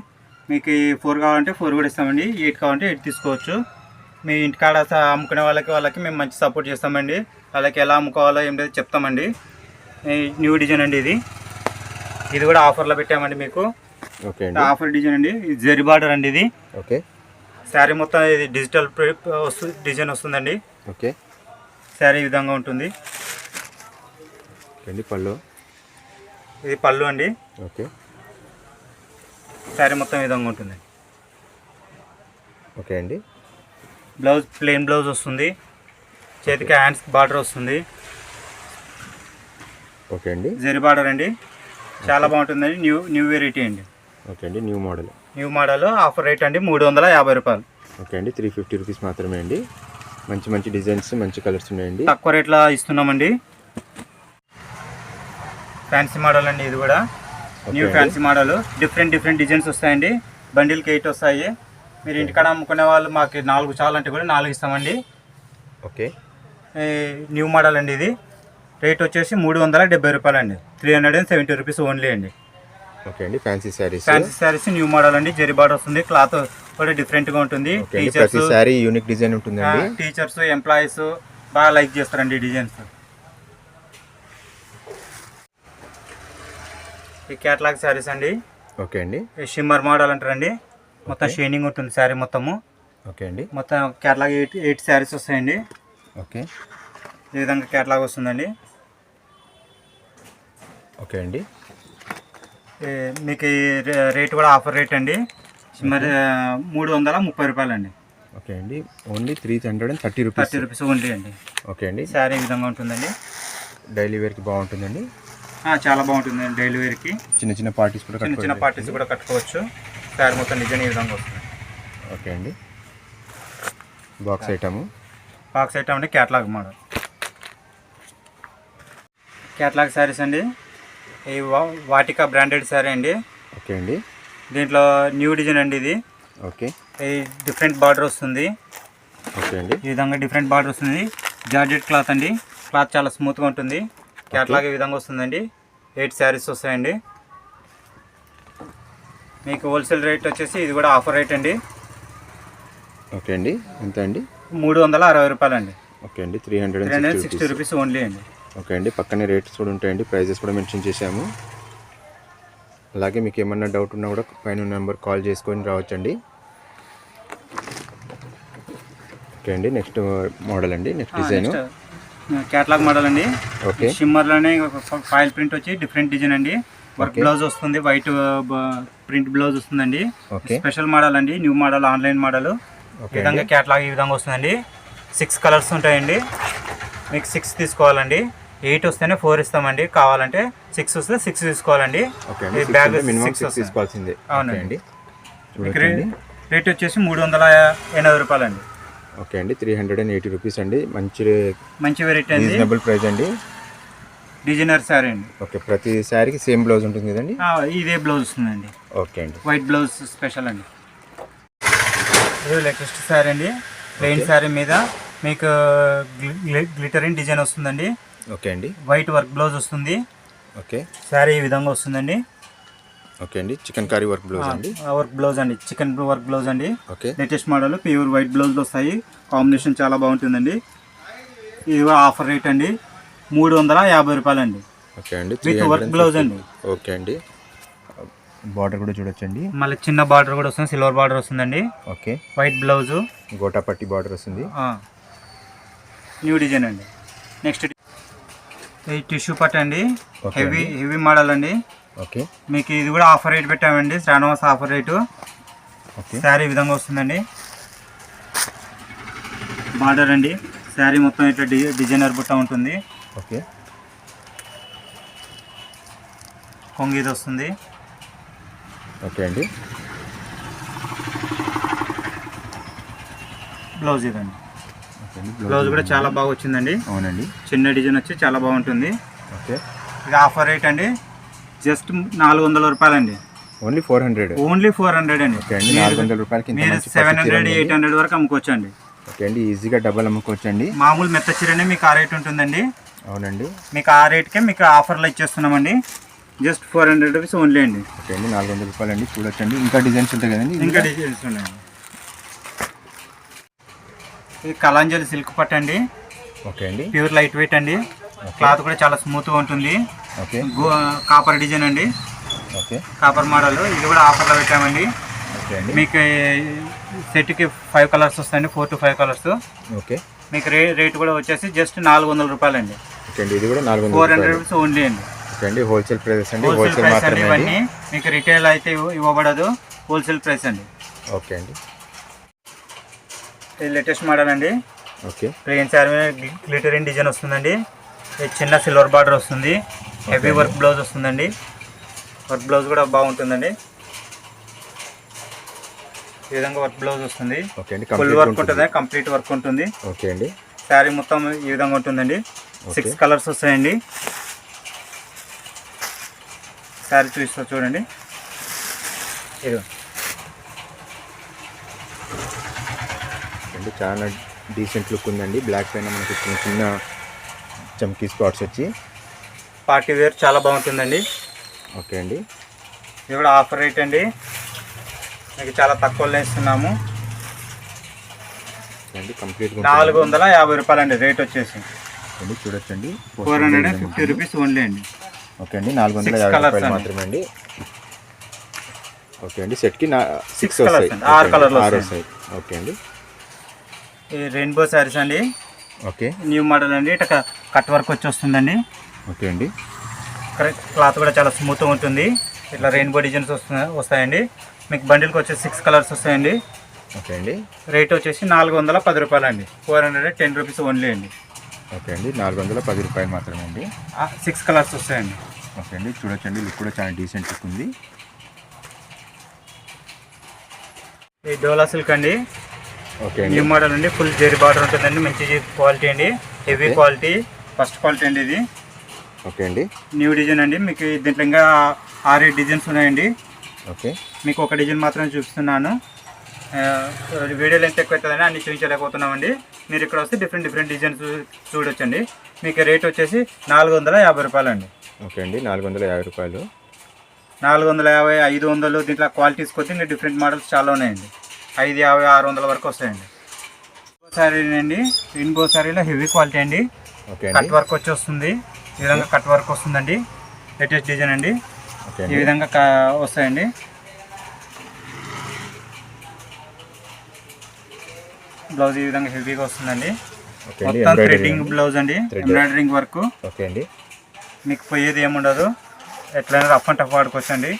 [SPEAKER 1] మీకు 4 కావాలంటే 4 కూడా ఇస్తామండి, 8 కావాలంటే 8 తీసుకోవచ్చు. మీ ఇంటికాడ అమ్ముకునే వాళ్ళకి మేము మంచి సపోర్ట్ చేస్తామండి. వాళ్ళకి ఎలా అమ్ముకోవాలో ఏం లేదు చెప్తామండి. న్యూ డిజైన్ అండి, ఇది కూడా ఆఫర్లో పెట్టామండి మీకు.
[SPEAKER 2] ఓకే అండి,
[SPEAKER 1] ఆఫర్ డిజైన్ అండి, ఇది జరీ బార్డర్ అండి ఇది.
[SPEAKER 2] ఓకే.
[SPEAKER 1] శారీ మొత్తం ఇది డిజిటల్ డిజైన్ వస్తుందండి.
[SPEAKER 2] ఓకే.
[SPEAKER 1] శారీ ఈ విధంగా ఉంటుంది.
[SPEAKER 2] ఓకే అండి, పళ్ళు
[SPEAKER 1] ఇది పళ్ళు అండి.
[SPEAKER 2] ఓకే.
[SPEAKER 1] శారీ మొత్తం ఈ విధంగా ఉంటుంది.
[SPEAKER 2] ఓకే అండి,
[SPEAKER 1] బ్లౌజ్ ప్లెయిన్ బ్లౌజ్ వస్తుంది, చేతికి హ్యాండ్స్ బార్డర్ వస్తుంది.
[SPEAKER 2] ఓకే అండి,
[SPEAKER 1] జరీ బార్డర్ అండి, చాలా బాగుంటుందండి. న్యూ వెరైటీ అండి.
[SPEAKER 2] ఓకే అండి, న్యూ మోడల్
[SPEAKER 1] ఆఫర్ రేట్ అండి 350 రూపాయలు.
[SPEAKER 2] ఓకే అండి, 350 రూపీస్ మాత్రమే అండి. మంచి డిజైన్స్, మంచి కలర్స్ ఉన్నాయండి.
[SPEAKER 1] తక్కువ రేట్లో ఇస్తున్నామండి. ఫ్యాన్సీ మోడల్ అండి, ఇది కూడా new fancy model. Different designs వస్తాయండి. బండిల్కి 8 వస్తాయి. మీరు ఇంటికాడ అమ్ముకునే వాళ్ళు మాకు 4 చాలంటే కూడా 4 ఇస్తామండి.
[SPEAKER 2] ఓకే.
[SPEAKER 1] న్యూ మోడల్ అండి, ఇది రేట్ వచ్చేసి 370 రూపాయలు అండి. 370 రూపీస్ ఓన్లీ అండి.
[SPEAKER 2] ఓకే అండి, ఫ్యాన్సీ శారీస్
[SPEAKER 1] న్యూ మోడల్ అండి. జరీ బార్డర్ వస్తుంది, క్లాత్ కూడా డిఫరెంట్గా ఉంటుంది.
[SPEAKER 2] ప్రతి శారీ యూనిక్ డిజైన్ ఉంటుందండి.
[SPEAKER 1] టీచర్స్, ఎంప్లాయీస్ బాగా లైక్ చేస్తారండి ఈ డిజైన్స్. ఈ క్యాటలాగ్ శారీస్ అండి.
[SPEAKER 2] ఓకే అండి,
[SPEAKER 1] షిమ్మర్ మోడల్ అంటారండి. మొత్తం షైనింగ్ ఉంటుంది శారీ మొత్తము.
[SPEAKER 2] ఓకే అండి,
[SPEAKER 1] మొత్తం క్యాటలాగ్ 8 శారీస్ వస్తాయండి.
[SPEAKER 2] ఓకే.
[SPEAKER 1] ఈ విధంగా క్యాటలాగ్ వస్తుందండి.
[SPEAKER 2] ఓకే అండి,
[SPEAKER 1] మీకు ఈ రేట్ కూడా ఆఫర్ రేట్ అండి. మరి 330 రూపాయలు అండి.
[SPEAKER 2] ఓకే అండి, ఓన్లీ 330 రూపీస్
[SPEAKER 1] ఓన్లీ అండి.
[SPEAKER 2] ఓకే అండి,
[SPEAKER 1] శారీ ఈ విధంగా ఉంటుందండి.
[SPEAKER 2] డైలీ వేర్కి బాగుంటుందండి.
[SPEAKER 1] చాలా బాగుంటుందండి డైలీ వేర్కి.
[SPEAKER 2] చిన్న పార్టీస్ కూడా
[SPEAKER 1] చిన్న పార్టీస్ కూడా కట్టుకోవచ్చు. శారీ మొత్తం డిజైన్ ఈ విధంగా వస్తుంది.
[SPEAKER 2] ఓకే అండి, బాక్స్ ఐటమ్
[SPEAKER 1] అండి. క్యాటలాగ్ మోడల్ క్యాటలాగ్ శారీస్ అండి. ఈ వాటికా బ్రాండెడ్ శారీ అండి.
[SPEAKER 2] ఓకే అండి,
[SPEAKER 1] దీంట్లో న్యూ డిజైన్ అండి ఇది.
[SPEAKER 2] ఓకే.
[SPEAKER 1] ఈ డిఫరెంట్ బార్డర్ వస్తుంది.
[SPEAKER 2] ఓకే అండి,
[SPEAKER 1] ఈ విధంగా డిఫరెంట్ బార్డర్ వస్తుంది. జార్జెట్ క్లాత్ అండి. క్లాత్ చాలా స్మూత్గా ఉంటుంది. క్యాటలాగ్ ఈ విధంగా వస్తుందండి. 8 శారీస్ వస్తాయండి. మీకు హోల్సేల్ రేట్ వచ్చేసి ఇది కూడా ఆఫర్ రేట్ అండి.
[SPEAKER 2] ఓకే అండి, ఎంత అండి?
[SPEAKER 1] 360 రూపాయలు అండి.
[SPEAKER 2] ఓకే అండి, 360
[SPEAKER 1] రూపీస్ ఓన్లీ అండి.
[SPEAKER 2] ఓకే అండి, పక్కనే రేట్స్ కూడా ఉంటాయండి, ప్రైజెస్ కూడా మెన్షన్ చేశాము. అలాగే మీకు ఏమన్నా డౌట్ ఉన్నా కూడా పైన నెంబర్ కాల్ చేసుకొని రావచ్చండి. ఓకే అండి, నెక్స్ట్ మోడల్ అండి, నెక్స్ట్ డిజైన్
[SPEAKER 1] క్యాటలాగ్ మోడల్ అండి.
[SPEAKER 2] ఓకే.
[SPEAKER 1] షిమ్మర్లోనే ఫాయిల్ ప్రింట్ వచ్చి డిఫరెంట్ డిజైన్ అండి. వర్క్ బ్లౌజ్ వస్తుంది, వైట్ ప్రింట్ బ్లౌజ్ వస్తుందండి. స్పెషల్ మోడల్ అండి, న్యూ మోడల్, ఆన్లైన్ మోడల్. ఈ విధంగా క్యాటలాగ్ ఈ విధంగా వస్తుందండి. 6 కలర్స్ ఉంటాయండి. మీకు 6 తీసుకోవాలండి. 8 వస్తేనే 4 ఇస్తామండి. కావాలంటే 6 వస్తే 6 తీసుకోవాలండి. బ్యాగ్ 6
[SPEAKER 2] తీసుకోవాల్సిందే.
[SPEAKER 1] అవునండి. రేట్ వచ్చేసి 380 రూపాయలు అండి.
[SPEAKER 2] ఓకే అండి, 380 రూపీస్ అండి. మంచి
[SPEAKER 1] వెరైటీ అండి,
[SPEAKER 2] రీజనబుల్ ప్రైస్ అండి.
[SPEAKER 1] డిజైనర్ శారీ అండి.
[SPEAKER 2] ఓకే, ప్రతి శారీకి సేమ్ బ్లౌజ్ ఉంటుంది కదండి?
[SPEAKER 1] ఇదే బ్లౌజ్ వస్తుందండి.
[SPEAKER 2] ఓకే అండి,
[SPEAKER 1] వైట్ బ్లౌజ్ స్పెషల్ అండి. ఇది లేటెస్ట్ శారీ అండి. ప్లెయిన్ శారీ మీద మీకు గ్లిటరింగ్ డిజైన్ వస్తుందండి.
[SPEAKER 2] ఓకే అండి,
[SPEAKER 1] వైట్ వర్క్ బ్లౌజ్ వస్తుంది.
[SPEAKER 2] ఓకే.
[SPEAKER 1] శారీ ఈ విధంగా వస్తుందండి.
[SPEAKER 2] ఓకే అండి, చికెన్ కారీ వర్క్ బ్లౌజ్ అండి.
[SPEAKER 1] వర్క్ బ్లౌజ్ అండి, చికెన్ వర్క్ బ్లౌజ్ అండి.
[SPEAKER 2] Okay.
[SPEAKER 1] Latest model pure white blouse వస్తాయి. కాంబినేషన్ చాలా బాగుంటుందండి. ఇది ఆఫర్ రేట్ అండి 350 రూపాయలు అండి.
[SPEAKER 2] ఓకే అండి,
[SPEAKER 1] విత్ వర్క్ బ్లౌజ్ అండి.
[SPEAKER 2] ఓకే అండి, బార్డర్ కూడా చూడొచ్చండి.
[SPEAKER 1] మళ్ళీ చిన్న బార్డర్ కూడా వస్తుంది, సిల్వర్ బార్డర్ వస్తుందండి.
[SPEAKER 2] ఓకే.
[SPEAKER 1] వైట్ బ్లౌజ్,
[SPEAKER 2] గోటా పట్టి బార్డర్ వస్తుంది.
[SPEAKER 1] న్యూ డిజైన్ అండి. నెక్స్ట్ ఈ టిష్యూ పట్టు అండి. హెవీ మోడల్ అండి.
[SPEAKER 2] ఓకే.
[SPEAKER 1] మీకు ఇది కూడా ఆఫర్ రేట్ పెట్టామండి, శ్రావణమాస ఆఫర్ రేటు. శారీ ఈ విధంగా వస్తుందండి. బార్డర్ అండి. శారీ మొత్తం ఇట్లా డిజైనర్ బుట్ట ఉంటుంది.
[SPEAKER 2] ఓకే.
[SPEAKER 1] కొంగు ఇది వస్తుంది.
[SPEAKER 2] ఓకే అండి,
[SPEAKER 1] బ్లౌజ్ ఇదండి. బ్లౌజ్ కూడా చాలా బాగా వచ్చిందండి.
[SPEAKER 2] అవునండి.
[SPEAKER 1] చిన్న డిజైన్ వచ్చి చాలా బాగుంటుంది.
[SPEAKER 2] ఓకే.
[SPEAKER 1] ఇది ఆఫర్ రేట్ అండి, జస్ట్ 400 రూపాయలండి.
[SPEAKER 2] ఓన్లీ 400.
[SPEAKER 1] ఓన్లీ 400 అండి.
[SPEAKER 2] ఓకే అండి. 400 రూపాయలకి
[SPEAKER 1] మీరు 700 800 వరకు అమ్ముకోవచ్చు అండి.
[SPEAKER 2] ఓకే అండి. ఈజీగా డబ్బులు అమ్ముకోవచ్చు అండి.
[SPEAKER 1] మామూలు మెత్త చీరనే మీకు ఆ రేట్ ఉంటుందండి.
[SPEAKER 2] అవునండి.
[SPEAKER 1] మీకు ఆ రేట్కే మీకు ఆఫర్లో ఇచ్చేస్తున్నామండి. జస్ట్ 400 రూపీస్ ఓన్లీ అండి.
[SPEAKER 2] ఓకే అండి. 400 రూపాయలు అండి. చూడొచ్చండి. ఇంకా డిజైన్స్ ఉంటాయి కదండి.
[SPEAKER 1] ఇంకా డిజైన్స్ ఉన్నాయండి. ఇది కలాంజలి సిల్క్ పట్టు అండి.
[SPEAKER 2] ఓకే అండి.
[SPEAKER 1] ప్యూర్ లైట్ వెయిట్ అండి. క్లాత్ కూడా చాలా స్మూత్గా ఉంటుంది.
[SPEAKER 2] ఓకే.
[SPEAKER 1] కాపర్ డిజైన్ అండి.
[SPEAKER 2] ఓకే.
[SPEAKER 1] Copper model. ఇది కూడా ఆఫర్లో పెట్టామండి.
[SPEAKER 2] ఓకే అండి.
[SPEAKER 1] మీకు సెట్కి 5 కలర్స్ వస్తాయండి, 4 to 5 కలర్స్.
[SPEAKER 2] ఓకే.
[SPEAKER 1] మీకు రేట్ కూడా వచ్చేసి జస్ట్ 400 రూపాయలండి.
[SPEAKER 2] ఓకే అండి. ఇది కూడా 400
[SPEAKER 1] 400 రూపీస్ ఓన్లీ అండి.
[SPEAKER 2] ఓకే అండి. హోల్సేల్ ప్రైస్ అండి.
[SPEAKER 1] హోల్సేల్ ప్రైస్ అండి.
[SPEAKER 2] మాత్రమే
[SPEAKER 1] ఇవన్నీ మీకు రిటైల్ అయితే ఇవ్వబడదు, హోల్సేల్ ప్రైస్ అండి.
[SPEAKER 2] ఓకే అండి.
[SPEAKER 1] ఇది లేటెస్ట్ మోడల్ అండి.
[SPEAKER 2] Okay.
[SPEAKER 1] Plain sari glittering design వస్తుందండి. ఇది చిన్న సిల్వర్ బార్డర్ వస్తుంది. హెవీ వర్క్ బ్లౌజ్ వస్తుందండి. వర్క్ బ్లౌజ్ కూడా బాగుంటుందండి. ఈ విధంగా వర్క్ బ్లౌజ్ వస్తుంది.
[SPEAKER 2] ఓకే అండి.
[SPEAKER 1] ఫుల్ వర్క్ ఉంటుంది, కంప్లీట్ వర్క్ ఉంటుంది.
[SPEAKER 2] ఓకే అండి.
[SPEAKER 1] శారీ మొత్తం ఈ విధంగా ఉంటుందండి. 6 కలర్స్ వస్తాయండి. శారీ చూస్తా చూడండి. ఇది
[SPEAKER 2] అండి చాలా డీసెంట్ లుక్ ఉందండి. బ్లాక్ పైన మనకి చిన్న చిన్న చమ్కీ స్పాట్స్ వచ్చి
[SPEAKER 1] పార్టీ వేర్ చాలా బాగుంటుందండి.
[SPEAKER 2] ఓకే అండి.
[SPEAKER 1] ఇది కూడా ఆఫర్ రేట్ అండి. మీకు చాలా తక్కువలో ఇస్తున్నాము.
[SPEAKER 2] కంప్లీట్
[SPEAKER 1] 450 రూపాయలండి రేట్ వచ్చేసి.
[SPEAKER 2] అండి చూడొచ్చండి.
[SPEAKER 1] 450 రూపీస్ ఓన్లీ అండి.
[SPEAKER 2] ఓకే అండి. 450 రూపాయలు మాత్రమే అండి. ఓకే అండి. సెట్కి 6 వస్తాయి.
[SPEAKER 1] 6 కలర్లు వస్తాయి.
[SPEAKER 2] ఓకే అండి.
[SPEAKER 1] ఈ రెయిన్బో శారీస్ అండి.
[SPEAKER 2] ఓకే.
[SPEAKER 1] న్యూ మోడల్ అండి. ఇట్లా కట్ వర్క్ వచ్చి వస్తుందండి.
[SPEAKER 2] ఓకే అండి.
[SPEAKER 1] క్లాత్ కూడా చాలా స్మూత్గా ఉంటుంది. ఇట్లా రెయిన్బో డిజైన్స్ వస్తాయండి. మీకు బండిల్కి వచ్చేసి 6 కలర్స్ వస్తాయండి.
[SPEAKER 2] ఓకే అండి.
[SPEAKER 1] రేట్ వచ్చేసి 410 రూపాయలు అండి. 410 రూపీస్ ఓన్లీ అండి.
[SPEAKER 2] ఓకే అండి. 410 రూపాయలు మాత్రమే అండి.
[SPEAKER 1] 6 కలర్స్ వస్తాయండి.
[SPEAKER 2] ఓకే అండి. చూడొచ్చండి. లుక్ కూడా చాలా డీసెంట్ లుక్ ఉంది.
[SPEAKER 1] ఈ డోలా సిల్క్ అండి.
[SPEAKER 2] ఓకే అండి.
[SPEAKER 1] న్యూ మోడల్ అండి. ఫుల్ జెరీ బార్డర్ ఉంటుందండి. మంచి క్వాలిటీ అండి. హెవీ క్వాలిటీ, ఫస్ట్ క్వాలిటీ అండి ఇది.
[SPEAKER 2] ఓకే అండి.
[SPEAKER 1] న్యూ డిజైన్ అండి. మీకు దీంట్లో ఇంకా 6 డిజైన్స్ ఉన్నాయండి.
[SPEAKER 2] ఓకే.
[SPEAKER 1] మీకు ఒక డిజైన్ మాత్రమే చూపిస్తున్నాను. వీడియో లెంత్ ఎక్కువ అవుతుందని అన్ని చూపించలేకపోతున్నామండి. మీరు ఇక్కడ వస్తే డిఫరెంట్ డిజైన్స్ చూడొచ్చండి. మీకు రేట్ వచ్చేసి 450 రూపాయలు అండి.
[SPEAKER 2] ఓకే అండి. 450 రూపాయలు.
[SPEAKER 1] 450, 500 దీంట్లో క్వాలిటీస్ కొద్ది ఇంకా డిఫరెంట్ మోడల్స్ చాలా ఉన్నాయండి. 550, 600 వరకు వస్తాయండి. శారీ అండి. రెయిన్బో శారీలో హెవీ క్వాలిటీ అండి.
[SPEAKER 2] ఓకే.
[SPEAKER 1] కట్ వర్క్ వచ్చి వస్తుంది. ఈ విధంగా కట్ వర్క్ వస్తుందండి. లేటెస్ట్ డిజైన్ అండి. ఈ విధంగా వస్తాయండి. బ్లౌజ్ ఈ విధంగా హెవీగా వస్తుందండి. మొత్తం థ్రెడ్డింగ్ బ్లౌజ్ అండి. Embroidering work.
[SPEAKER 2] ఓకే అండి.
[SPEAKER 1] మీకు పోయేది ఏముండదు. ఎట్లయినా రఫ్ అండ్ టఫ్ వాడుకోవచ్చు అండి.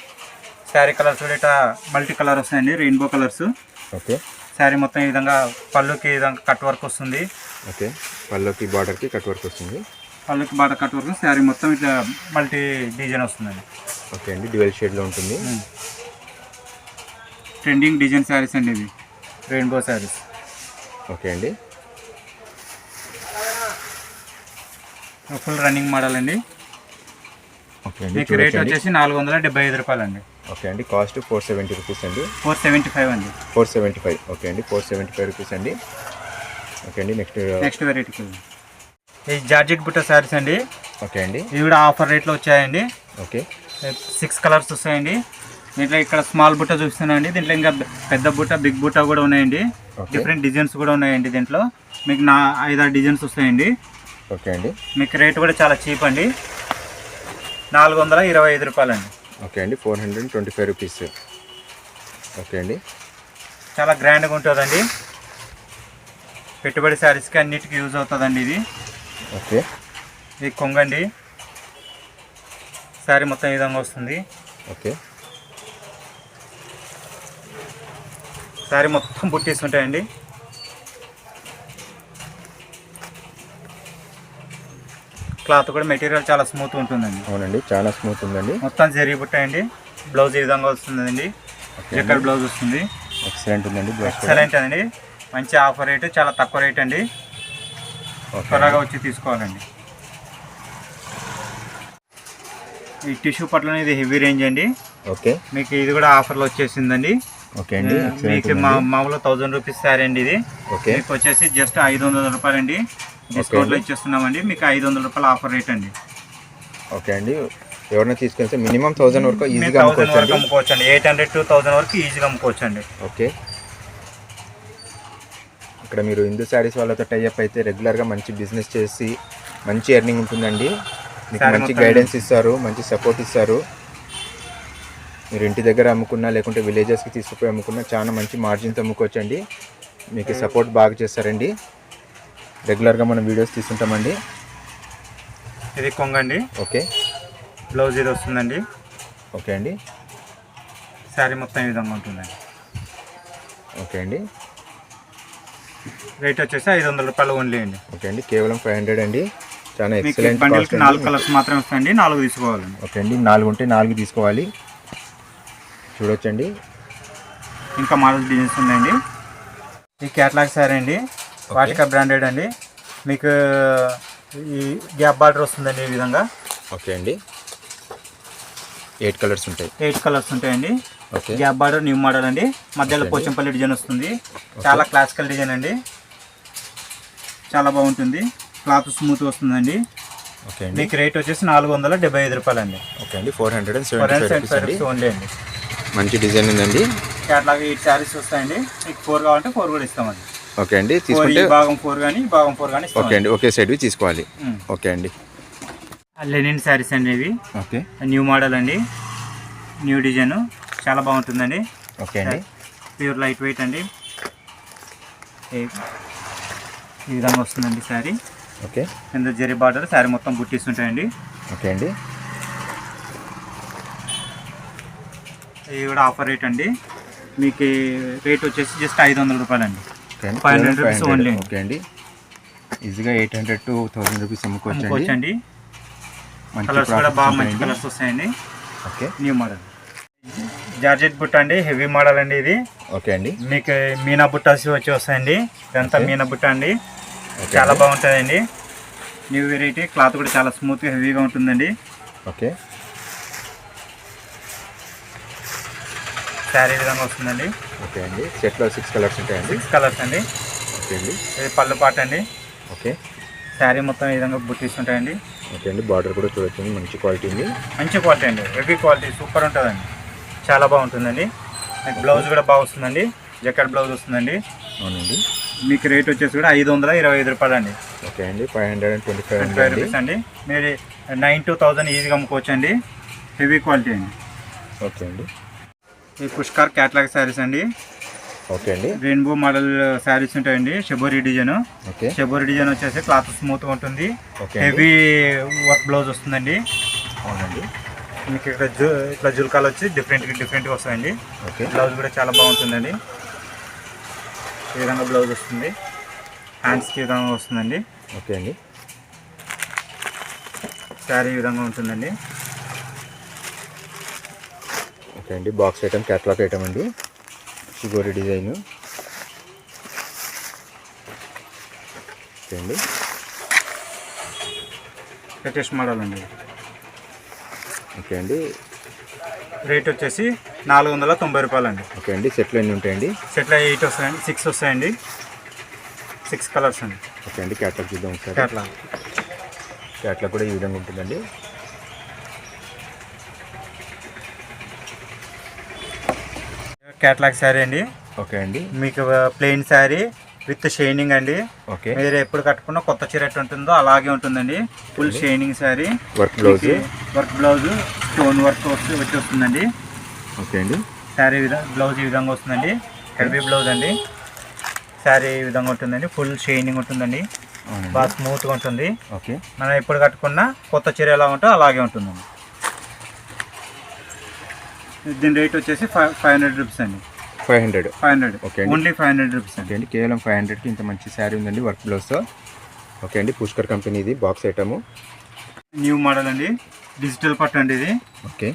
[SPEAKER 1] శారీ కలర్స్ కూడా ఇట్లా మల్టీ కలర్ వస్తాయండి. Rainbow colours.
[SPEAKER 2] ఓకే.
[SPEAKER 1] శారీ మొత్తం ఈ విధంగా పళ్ళుకి ఈ విధంగా కట్ వర్క్ వస్తుంది.
[SPEAKER 2] ఓకే. పళ్ళుకి బార్డర్కి కట్ వర్క్ వస్తుంది.
[SPEAKER 1] పళ్ళుకి బార్డర్ కట్ వర్క్. శారీ మొత్తం ఇట్లా మల్టీ డిజైన్ వస్తుందండి.
[SPEAKER 2] ఓకే అండి. డ్యూయల్ షేడ్లో ఉంటుంది.
[SPEAKER 1] ట్రెండింగ్ డిజైన్ శారీస్ అండి ఇవి. రెయిన్బో శారీస్.
[SPEAKER 2] ఓకే అండి.
[SPEAKER 1] ఫుల్ రన్నింగ్ మోడల్ అండి.
[SPEAKER 2] ఓకే అండి.
[SPEAKER 1] మీకు రేట్ వచ్చేసి 475 రూపాయలు అండి.
[SPEAKER 2] ఓకే అండి. కాస్ట్ 470 రూపీస్ అండి.
[SPEAKER 1] 475 అండి.
[SPEAKER 2] 475. ఓకే అండి. 475 రూపీస్ అండి. ఓకే అండి. నెక్స్ట్
[SPEAKER 1] వెరైటీకి ఈ జార్జెట్ బుట్ట శారీస్ అండి.
[SPEAKER 2] ఓకే అండి.
[SPEAKER 1] ఇవి కూడా ఆఫర్ రేట్లో వచ్చాయండి.
[SPEAKER 2] ఓకే.
[SPEAKER 1] 6 కలర్స్ వస్తాయండి. దీంట్లో ఇక్కడ స్మాల్ బుట్ట చూస్తున్నాయండి. దీంట్లో ఇంకా పెద్ద బుట్ట, బిగ్ బుట్ట కూడా ఉన్నాయండి. డిఫరెంట్ డిజైన్స్ కూడా ఉన్నాయండి. దీంట్లో మీకు 5-6 డిజైన్స్ వస్తాయండి.
[SPEAKER 2] ఓకే అండి.
[SPEAKER 1] మీకు రేట్ కూడా చాలా చీప్ అండి. 425 రూపాయలు అండి.
[SPEAKER 2] ఓకే అండి. 425 రూపీస్. ఓకే అండి.
[SPEAKER 1] చాలా గ్రాండ్గా ఉంటుందండి. పెట్టుబడి శారీస్కి అన్నిటికీ యూజ్ అవుతుందండి ఇది.
[SPEAKER 2] ఓకే.
[SPEAKER 1] ఇది కొంగండి. శారీ మొత్తం ఈ విధంగా వస్తుంది.
[SPEAKER 2] ఓకే.
[SPEAKER 1] శారీ మొత్తం బుట్టీస్ ఉంటాయండి. క్లాత్ కూడా మెటీరియల్ చాలా స్మూత్ ఉంటుందండి.
[SPEAKER 2] అవునండి. చాలా స్మూత్ ఉందండి.
[SPEAKER 1] మొత్తం జరీ బుట్ట అండి. బ్లౌజ్ ఈ విధంగా వస్తుందండి. జెక్కర్ బ్లౌజ్ వస్తుంది.
[SPEAKER 2] ఎక్సలెంట్ ఉందండి.
[SPEAKER 1] ఎక్సలెంట్ అండి. మంచి ఆఫర్ రేటు, చాలా తక్కువ రేట్ అండి.
[SPEAKER 2] ఓకే.
[SPEAKER 1] త్వరగా వచ్చి తీసుకోవాలండి. ఈ టిష్యూ పట్ల ఇది హెవీ రేంజ్ అండి.
[SPEAKER 2] ఓకే.
[SPEAKER 1] మీకు ఇది కూడా ఆఫర్లో వచ్చేసిందండి.
[SPEAKER 2] ఓకే అండి.
[SPEAKER 1] మీకు మామూలు 1000 రూపీస్ శారీ అండి ఇది.
[SPEAKER 2] ఓకే.
[SPEAKER 1] మీకు వచ్చేసి జస్ట్ 500 రూపాయలు అండి. డిస్కౌంట్లో ఇచ్చేస్తున్నామండి. మీకు 500 రూపాయల ఆఫర్ రేట్ అండి.
[SPEAKER 2] ఓకే అండి. ఎవరైనా తీసుకెళ్తే మినిమం 1000 వరకు ఈజీగా
[SPEAKER 1] 1000 వరకు అమ్ముకోవచ్చు అండి. 800 to 1000 వరకు ఈజీగా అమ్ముకోవచ్చు అండి.
[SPEAKER 2] ఓకే. ఇక్కడ మీరు హిందూ శారీస్ వాళ్ళతో టైఅప్ అయితే రెగ్యులర్గా మంచి బిజినెస్ చేసి మంచి ఎర్నింగ్ ఉంటుందండి. మీకు మంచి గైడెన్స్ ఇస్తారు, మంచి సపోర్ట్ ఇస్తారు. మీరు ఇంటి దగ్గర అమ్ముకున్నా లేకుంటే విలేజెస్కి తీసుకుపోయి అమ్ముకున్నా చాలా మంచి మార్జిన్తో అమ్ముకోవచ్చండి. మీకు సపోర్ట్ బాగా చేస్తారండి. రెగ్యులర్గా మనం వీడియోస్ తీసుకుంటామండి.
[SPEAKER 1] ఇది కొంగండి.
[SPEAKER 2] ఓకే.
[SPEAKER 1] బ్లౌజ్ ఇది వస్తుందండి.
[SPEAKER 2] ఓకే అండి.
[SPEAKER 1] శారీ మొత్తం ఈ విధంగా ఉంటుందండి.
[SPEAKER 2] ఓకే అండి.
[SPEAKER 1] రేట్ వచ్చేసి 500 రూపాయలు ఓన్లీ అండి.
[SPEAKER 2] ఓకే అండి. కేవలం 500 అండి. చాలా
[SPEAKER 1] మీకు
[SPEAKER 2] ఎక్సలెంట్.
[SPEAKER 1] బండిల్కి 4 కలర్స్ మాత్రమే వస్తాయండి. 4 తీసుకోవాలండి.
[SPEAKER 2] ఓకే అండి. 4 ఉంటే 4 తీసుకోవాలి. చూడొచ్చండి.
[SPEAKER 1] ఇంకా మోడల్ డిజైన్స్ ఉన్నాయండి. ఈ క్యాటలాగ్ శారీ అండి. వాటికా బ్రాండెడ్ అండి. మీకు ఈ గ్యాప్ బార్డర్ వస్తుందండి ఈ విధంగా.
[SPEAKER 2] ఓకే అండి. 8 కలర్స్ ఉంటాయి.
[SPEAKER 1] 8 కలర్స్ ఉంటాయండి.
[SPEAKER 2] Okay.
[SPEAKER 1] Gap border new model అండి. మధ్యలో పోచంపల్లి డిజైన్ వస్తుంది. చాలా క్లాసికల్ డిజైన్ అండి. చాలా బాగుంటుంది. క్లాత్ స్మూత్ వస్తుందండి.
[SPEAKER 2] ఓకే అండి.
[SPEAKER 1] మీకు రేట్ వచ్చేసి 475 రూపాయలు అండి.
[SPEAKER 2] ఓకే అండి. 475 రూపీస్
[SPEAKER 1] ఓన్లీ అండి.
[SPEAKER 2] మంచి డిజైన్ ఉందండి.
[SPEAKER 1] క్యాటలాగ్ 8 శారీస్ వస్తాయండి. మీకు 4 కావాలంటే 4 కూడా ఇస్తామండి.
[SPEAKER 2] ఓకే అండి. తీసుకుంటే
[SPEAKER 1] భాగం 4 కానీ భాగం 4 కానీ.
[SPEAKER 2] ఓకే అండి. ఒకే సైడ్వి తీసుకోవాలి. ఓకే అండి.
[SPEAKER 1] లెనిన్ శారీస్ అండి ఇవి.
[SPEAKER 2] ఓకే.
[SPEAKER 1] న్యూ మోడల్ అండి. న్యూ డిజైన్ చాలా బాగుంటుందండి.
[SPEAKER 2] ఓకే అండి.
[SPEAKER 1] ప్యూర్ లైట్ వెయిట్ అండి. ఈ విధంగా వస్తుందండి శారీ.
[SPEAKER 2] ఓకే.
[SPEAKER 1] కింద జరీ బార్డర్, శారీ మొత్తం బుట్టీస్ ఉంటాయండి.
[SPEAKER 2] ఓకే అండి.
[SPEAKER 1] ఇది కూడా ఆఫర్ రేట్ అండి. మీకు రేట్ వచ్చేసి జస్ట్ 500 రూపాయలు అండి.
[SPEAKER 2] 500
[SPEAKER 1] రూపీస్ ఓన్లీ.
[SPEAKER 2] ఓకే అండి. ఈజీగా 800 to 1000 రూపీస్
[SPEAKER 1] అమ్ముకోవచ్చు అండి.
[SPEAKER 2] మంచి
[SPEAKER 1] కలర్స్ కూడా బాగా మంచి
[SPEAKER 2] ఉంటాయండి.
[SPEAKER 1] కలర్స్ వస్తాయండి.
[SPEAKER 2] ఓకే.
[SPEAKER 1] న్యూ మోడల్ జార్జెట్ బుట్ట అండి. హెవీ మోడల్ అండి ఇది.
[SPEAKER 2] ఓకే అండి.
[SPEAKER 1] మీకు మీనా బుట్టాసి వచ్చి వస్తాయండి. ఇదంతా మీనా బుట్ట అండి. చాలా బాగుంటుందండి. New variety. క్లాత్ కూడా చాలా స్మూత్గా హెవీగా ఉంటుందండి.
[SPEAKER 2] ఓకే.
[SPEAKER 1] శారీ విధంగా వస్తుందండి.
[SPEAKER 2] ఓకే అండి. సెట్లో 6 కలర్స్ ఉంటాయండి.
[SPEAKER 1] 6 కలర్స్ అండి.
[SPEAKER 2] ఓకే అండి.
[SPEAKER 1] ఇది పళ్ళు పాట అండి.
[SPEAKER 2] ఓకే.
[SPEAKER 1] శారీ మొత్తం ఈ విధంగా బుట్టీస్ ఉంటాయండి.
[SPEAKER 2] ఓకే అండి. బార్డర్ కూడా చూడొచ్చండి. మంచి క్వాలిటీ ఉంది.
[SPEAKER 1] మంచి క్వాలిటీ అండి. హెవీ క్వాలిటీ సూపర్ ఉంటుందండి. చాలా బాగుంటుందండి. బ్లౌజ్ కూడా బాగా వస్తుందండి. జకెట్ బ్లౌజ్ వస్తుందండి.
[SPEAKER 2] అవునండి.
[SPEAKER 1] మీకు రేట్ వచ్చేసి కూడా 525 రూపాయలు అండి.
[SPEAKER 2] ఓకే అండి. 525
[SPEAKER 1] రూపీస్ అండి. మీరు 9 to 1000 ఈజీగా అమ్ముకోవచ్చు అండి. హెవీ క్వాలిటీ అండి.
[SPEAKER 2] ఓకే అండి.
[SPEAKER 1] ఈ పుష్కర్ క్యాటలాగ్ శారీస్ అండి.
[SPEAKER 2] ఓకే అండి.
[SPEAKER 1] రెయిన్బో మోడల్ శారీస్ ఉంటాయండి. Shibori design.
[SPEAKER 2] Okay.
[SPEAKER 1] Shibori design వచ్చేసి క్లాత్ స్మూత్గా ఉంటుంది.
[SPEAKER 2] ఓకే.
[SPEAKER 1] హెవీ వర్క్ బ్లౌజ్ వస్తుందండి.
[SPEAKER 2] అవునండి.
[SPEAKER 1] మీకు ఇక్కడ ఇట్లా జుల్కాలు వచ్చి డిఫరెంట్గా వస్తాయండి.
[SPEAKER 2] ఓకే.
[SPEAKER 1] బ్లౌజ్ కూడా చాలా బాగుంటుందండి. ఈ విధంగా బ్లౌజ్ వస్తుంది. హ్యాండ్స్కి ఈ విధంగా వస్తుందండి.
[SPEAKER 2] ఓకే అండి.
[SPEAKER 1] శారీ ఈ విధంగా ఉంటుందండి.
[SPEAKER 2] ఓకే అండి. బాక్స్ ఐటమ్, క్యాట్లాగ్ ఐటమ్ అండి. షిగోరి డిజైన్. ఓకే అండి.
[SPEAKER 1] లేటెస్ట్ మోడల్ అండి.
[SPEAKER 2] ఓకే అండి.
[SPEAKER 1] రేట్ వచ్చేసి 490 రూపాయలు అండి.
[SPEAKER 2] ఓకే అండి. సెట్లో ఎన్ని ఉంటాయండి?
[SPEAKER 1] సెట్లో 8 వస్తాయండి. 6 వస్తాయండి. 6 కలర్స్ అండి.
[SPEAKER 2] ఓకే అండి. క్యాట్లాగ్ చూద్దాం ఒకసారి.
[SPEAKER 1] క్యాటలాగ్
[SPEAKER 2] కూడా ఈ విధంగా ఉంటుందండి.
[SPEAKER 1] క్యాటలాగ్ శారీ అండి.
[SPEAKER 2] ఓకే అండి.
[SPEAKER 1] మీకు ప్లెయిన్ శారీ విత్ షైనింగ్ అండి.
[SPEAKER 2] ఓకే.
[SPEAKER 1] మీరు ఎప్పుడు కట్టుకున్నా కొత్త చీర ఎట్లా ఉంటుందో అలాగే ఉంటుందండి. Full shining sari.
[SPEAKER 2] Work blouse.
[SPEAKER 1] Stone work వచ్చి వస్తుందండి.
[SPEAKER 2] ఓకే అండి.
[SPEAKER 1] శారీ బ్లౌజ్ ఈ విధంగా వస్తుందండి. హెవీ బ్లౌజ్ అండి. శారీ ఈ విధంగా ఉంటుందండి. ఫుల్ షైనింగ్ ఉంటుందండి. బాగా స్మూత్గా ఉంటుంది.
[SPEAKER 2] ఓకే.
[SPEAKER 1] మనం ఎప్పుడు కట్టుకున్నా కొత్త చీర ఎలా ఉంటుందో అలాగే ఉంటుందండి. దీని రేట్ వచ్చేసి 500 రూపీస్ అండి. 500.
[SPEAKER 2] ఓకే.
[SPEAKER 1] ఓన్లీ 500 రూపీస్
[SPEAKER 2] ఓకే అండి. కేవలం 500కి ఇంత మంచి శారీ ఉందండి వర్క్ బ్లౌజ్తో. ఓకే అండి. పుష్కర్ కంపెనీ ఇది బాక్స్ ఐటము.
[SPEAKER 1] న్యూ మోడల్ అండి. డిజిటల్ పట్టు అండి ఇది.
[SPEAKER 2] ఓకే.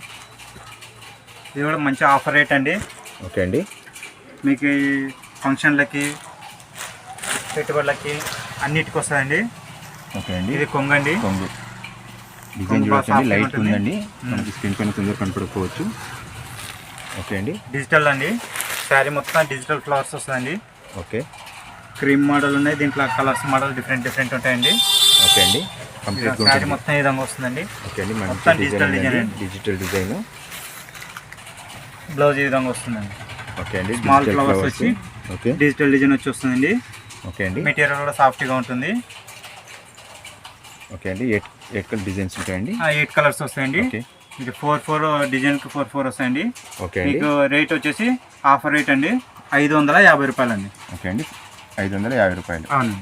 [SPEAKER 1] ఇది కూడా మంచి ఆఫర్ రేట్ అండి.
[SPEAKER 2] ఓకే అండి.
[SPEAKER 1] మీకు ఫంక్షన్లకి, పెట్టుబడులకి అన్నిటికి వస్తుందండి.
[SPEAKER 2] ఓకే అండి.
[SPEAKER 1] ఇది కొంగండి.
[SPEAKER 2] కొంగు డిజైన్
[SPEAKER 1] కొంగు బాగా
[SPEAKER 2] చూడొచ్చండి,
[SPEAKER 1] soft
[SPEAKER 2] లైట్
[SPEAKER 1] ఉంటుంది.
[SPEAKER 2] ఉందండి. మనకి స్క్రీన్ పైన తొందరగా కనపడకపోవచ్చు. ఓకే అండి.
[SPEAKER 1] డిజిటల్ అండి. శారీ మొత్తం డిజిటల్ ఫ్లవర్స్ వస్తుందండి.
[SPEAKER 2] ఓకే
[SPEAKER 1] క్రీమ్ మోడల్ ఉన్నాయి, దీంట్లో కలర్స్ మోడల్ డిఫరెంట్ ఉంటాయండి.
[SPEAKER 2] ఓకే అండి. కంప్లీట్
[SPEAKER 1] శారీ మొత్తం ఈ విధంగా వస్తుందండి.
[SPEAKER 2] ఓకే అండి.
[SPEAKER 1] మొత్తం
[SPEAKER 2] మంచి
[SPEAKER 1] డిజిటల్
[SPEAKER 2] డిజైన్
[SPEAKER 1] డిజైన్
[SPEAKER 2] అండి,
[SPEAKER 1] అండి.
[SPEAKER 2] Digital design.
[SPEAKER 1] బ్లౌజ్ ఈ విధంగా వస్తుందండి.
[SPEAKER 2] ఓకే అండి.
[SPEAKER 1] Small
[SPEAKER 2] digital
[SPEAKER 1] flowers
[SPEAKER 2] flowers.
[SPEAKER 1] వచ్చి
[SPEAKER 2] ఓకే
[SPEAKER 1] డిజిటల్ డిజైన్ వచ్చి వస్తుందండి.
[SPEAKER 2] ఓకే అండి.
[SPEAKER 1] మెటీరియల్ కూడా సాఫ్ట్గా ఉంటుంది.
[SPEAKER 2] ఓకే అండి. 8 కలర్ డిజైన్స్ ఉంటాయండి.
[SPEAKER 1] 8 కలర్స్ వస్తాయండి.
[SPEAKER 2] ఓకే
[SPEAKER 1] ఇది 4 డిజైన్కి 4 వస్తాయండి.
[SPEAKER 2] ఓకే అండి.
[SPEAKER 1] మీకు రేట్ వచ్చేసి ఆఫర్ రేట్ అండి 550 రూపాయలండి.
[SPEAKER 2] ఓకే అండి. 550 రూపాయలు.
[SPEAKER 1] అవునండి.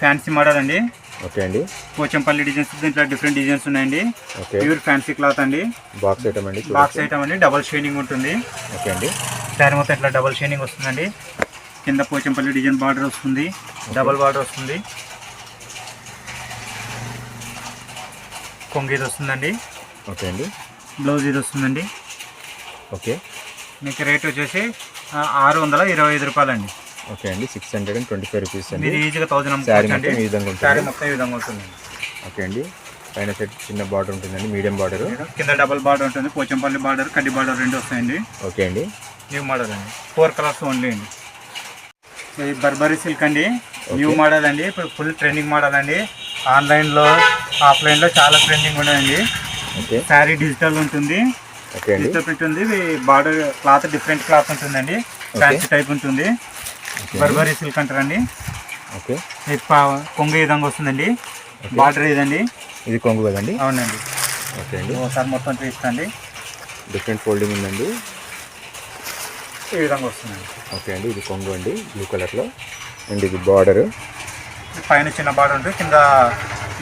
[SPEAKER 1] ఫ్యాన్సీ మోడల్ అండి.
[SPEAKER 2] ఓకే అండి.
[SPEAKER 1] పోచంపల్లి డిజైన్స్, దీంట్లో డిఫరెంట్ డిజైన్స్ ఉన్నాయండి.
[SPEAKER 2] ఓకే
[SPEAKER 1] ప్యూర్ ఫ్యాన్సీ క్లాత్ అండి.
[SPEAKER 2] బాక్స్ ఐటమ్ అండి.
[SPEAKER 1] బాక్స్ ఐటమ్ అండి. డబల్ షైనింగ్ ఉంటుంది.
[SPEAKER 2] ఓకే అండి.
[SPEAKER 1] శారీ మొత్తం ఇట్లా డబల్ షైనింగ్ వస్తుందండి. కింద పోచంపల్లి డిజైన్ బార్డర్ వస్తుంది, డబల్ బార్డర్ వస్తుంది. కొంగు ఇది వస్తుందండి.
[SPEAKER 2] ఓకే అండి.
[SPEAKER 1] బ్లౌజ్ ఇది వస్తుందండి.
[SPEAKER 2] ఓకే
[SPEAKER 1] మీకు రేట్ వచ్చేసి 625 రూపాయలండి.
[SPEAKER 2] ఓకే అండి. 625 రూపీస్ అండి.
[SPEAKER 1] మీరు ఈజీగా 1000
[SPEAKER 2] శారీ
[SPEAKER 1] అమ్ముకోవచ్చండి.
[SPEAKER 2] మొత్తం ఈ విధంగా
[SPEAKER 1] శారీ
[SPEAKER 2] ఉంటుంది.
[SPEAKER 1] మొత్తం ఈ విధంగా ఉంటుంది.
[SPEAKER 2] ఓకే అండి. పైన సెట్ చిన్న బార్డర్ ఉంటుందండి, మీడియం బార్డర్.
[SPEAKER 1] కింద డబల్ బార్డర్ ఉంటుంది. పోచంపల్లి బార్డర్, కడ్డీ బార్డర్ రెండు వస్తాయండి.
[SPEAKER 2] ఓకే అండి.
[SPEAKER 1] న్యూ మోడల్ అండి. 4 కలర్స్ ఓన్లీ అండి. ఇది బర్బరీ సిల్క్ అండి. న్యూ మోడల్ అండి. ఇప్పుడు ఫుల్ ట్రెండింగ్ మోడల్ అండి. ఆన్లైన్లో ఆఫ్లైన్లో చాలా ట్రెండింగ్ ఉన్నాయండి.
[SPEAKER 2] ఓకే
[SPEAKER 1] శారీ డిజిటల్ ఉంటుంది.
[SPEAKER 2] ఓకే అండి.
[SPEAKER 1] డిజిటల్ ప్రింట్ ఉంది. బార్డర్ క్లాత్ డిఫరెంట్ క్లాత్ ఉంటుందండి. ఫ్యాన్సీ టైప్ ఉంటుంది. బర్బరీ సిల్క్ అంటారండి.
[SPEAKER 2] ఓకే
[SPEAKER 1] ఇది కొంగు ఈ విధంగా వస్తుందండి. బార్డర్ ఇదండి.
[SPEAKER 2] ఇది కొంగు కదండి.
[SPEAKER 1] అవునండి.
[SPEAKER 2] ఓకే అండి.
[SPEAKER 1] ఒకసారి మొత్తం చూపిస్తాండి.
[SPEAKER 2] డిఫరెంట్ ఫోల్డింగ్ ఉందండి.
[SPEAKER 1] ఈ విధంగా వస్తుందండి.
[SPEAKER 2] ఓకే అండి. ఇది కొంగు అండి, బ్లూ కలర్లో. అండ్ ఇది బార్డర్.
[SPEAKER 1] పైన చిన్న బార్డర్ ఉంటుంది, కింద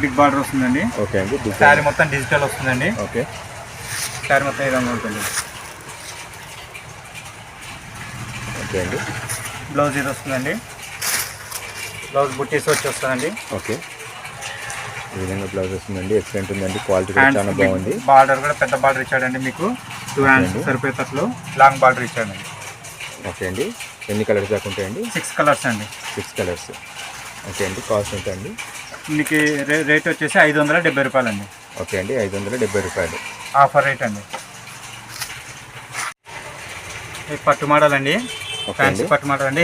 [SPEAKER 1] బిగ్ బార్డర్ వస్తుందండి.
[SPEAKER 2] ఓకే అండి.
[SPEAKER 1] శారీ మొత్తం డిజిటల్ వస్తుందండి.
[SPEAKER 2] ఓకే
[SPEAKER 1] శారీ మొత్తం ఈ విధంగా ఉంటుంది.
[SPEAKER 2] ఓకే అండి.
[SPEAKER 1] బ్లౌజ్ ఇది వస్తుందండి. బ్లౌజ్ బుట్టీస్ వచ్చి వస్తుందండి.
[SPEAKER 2] ఓకే ఈ విధంగా బ్లౌజ్ వస్తుందండి. ఎక్సలెంట్ ఉందండి. క్వాలిటీ కూడా చాలా బాగుంది.
[SPEAKER 1] బార్డర్ కూడా పెద్ద బార్డర్ ఇచ్చాడండి. మీకు 2 హ్యాండ్స్ సరిపోయేటట్లు లాంగ్ బార్డర్ ఇచ్చాడండి.
[SPEAKER 2] ఓకే అండి. ఎన్ని కలర్స్ దాకా ఉంటాయండి?
[SPEAKER 1] 6 కలర్స్ అండి.
[SPEAKER 2] 6 కలర్స్. ఓకే అండి. కాస్ట్ ఎంత అండి?
[SPEAKER 1] మీకు రేట్ వచ్చేసి 570 రూపాయలండి.
[SPEAKER 2] ఓకే అండి. 570 రూపాయలు
[SPEAKER 1] ఆఫర్ రేట్ అండి. ఇది పట్టు మోడల్ అండి. ఫ్యాన్సీ పట్టు మోడల్ అండి.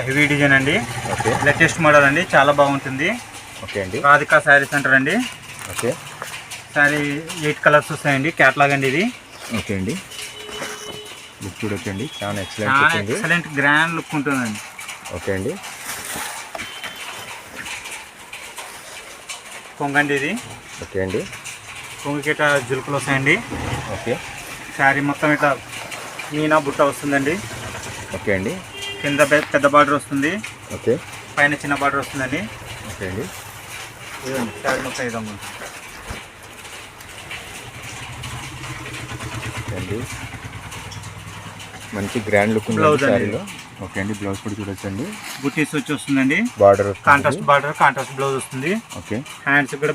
[SPEAKER 1] హెవీ డిజైన్ అండి.
[SPEAKER 2] ఓకే
[SPEAKER 1] లేటెస్ట్ మోడల్ అండి. చాలా బాగుంటుంది.
[SPEAKER 2] ఓకే అండి.
[SPEAKER 1] రాధికా శారీ సెంటర్ అండి.
[SPEAKER 2] ఓకే
[SPEAKER 1] శారీ 8 కలర్స్ వస్తాయండి. క్యాట్లాగ్ అండి ఇది.
[SPEAKER 2] ఓకే అండి. లుక్ చూడొచ్చండి, చాలా ఎక్సలెంట్ లుక్ ఉంది.
[SPEAKER 1] ఎక్సలెంట్ గ్రాండ్ లుక్ ఉంటుందండి.
[SPEAKER 2] ఓకే అండి.
[SPEAKER 1] కొంగండి ఇది.
[SPEAKER 2] ఓకే అండి.
[SPEAKER 1] కొంగుకి ఇట్లా జులుకులు వస్తాయండి.
[SPEAKER 2] ఓకే
[SPEAKER 1] శారీ మొత్తం ఇట్లా మీనా బుట్ట వస్తుందండి.
[SPEAKER 2] ఓకే అండి.
[SPEAKER 1] కింద పెద్ద బార్డర్ వస్తుంది,
[SPEAKER 2] ఓకే
[SPEAKER 1] పైన చిన్న బార్డర్ వస్తుందండి.
[SPEAKER 2] ఓకే అండి.
[SPEAKER 1] శారీ మొత్తం ఈ విధంగా ఉంటుంది.
[SPEAKER 2] ఓకే అండి. మంచి గ్రాండ్ లుక్ ఉంది
[SPEAKER 1] బ్లౌజ్
[SPEAKER 2] శారీలో. ఓకే అండి. బ్లౌజ్ కూడా చూడొచ్చండి.
[SPEAKER 1] బుటీస్ వచ్చి వస్తుందండి.
[SPEAKER 2] Border
[SPEAKER 1] contrast border, contrast blouse వస్తుంది.
[SPEAKER 2] ఓకే
[SPEAKER 1] హ్యాండ్స్ కూడా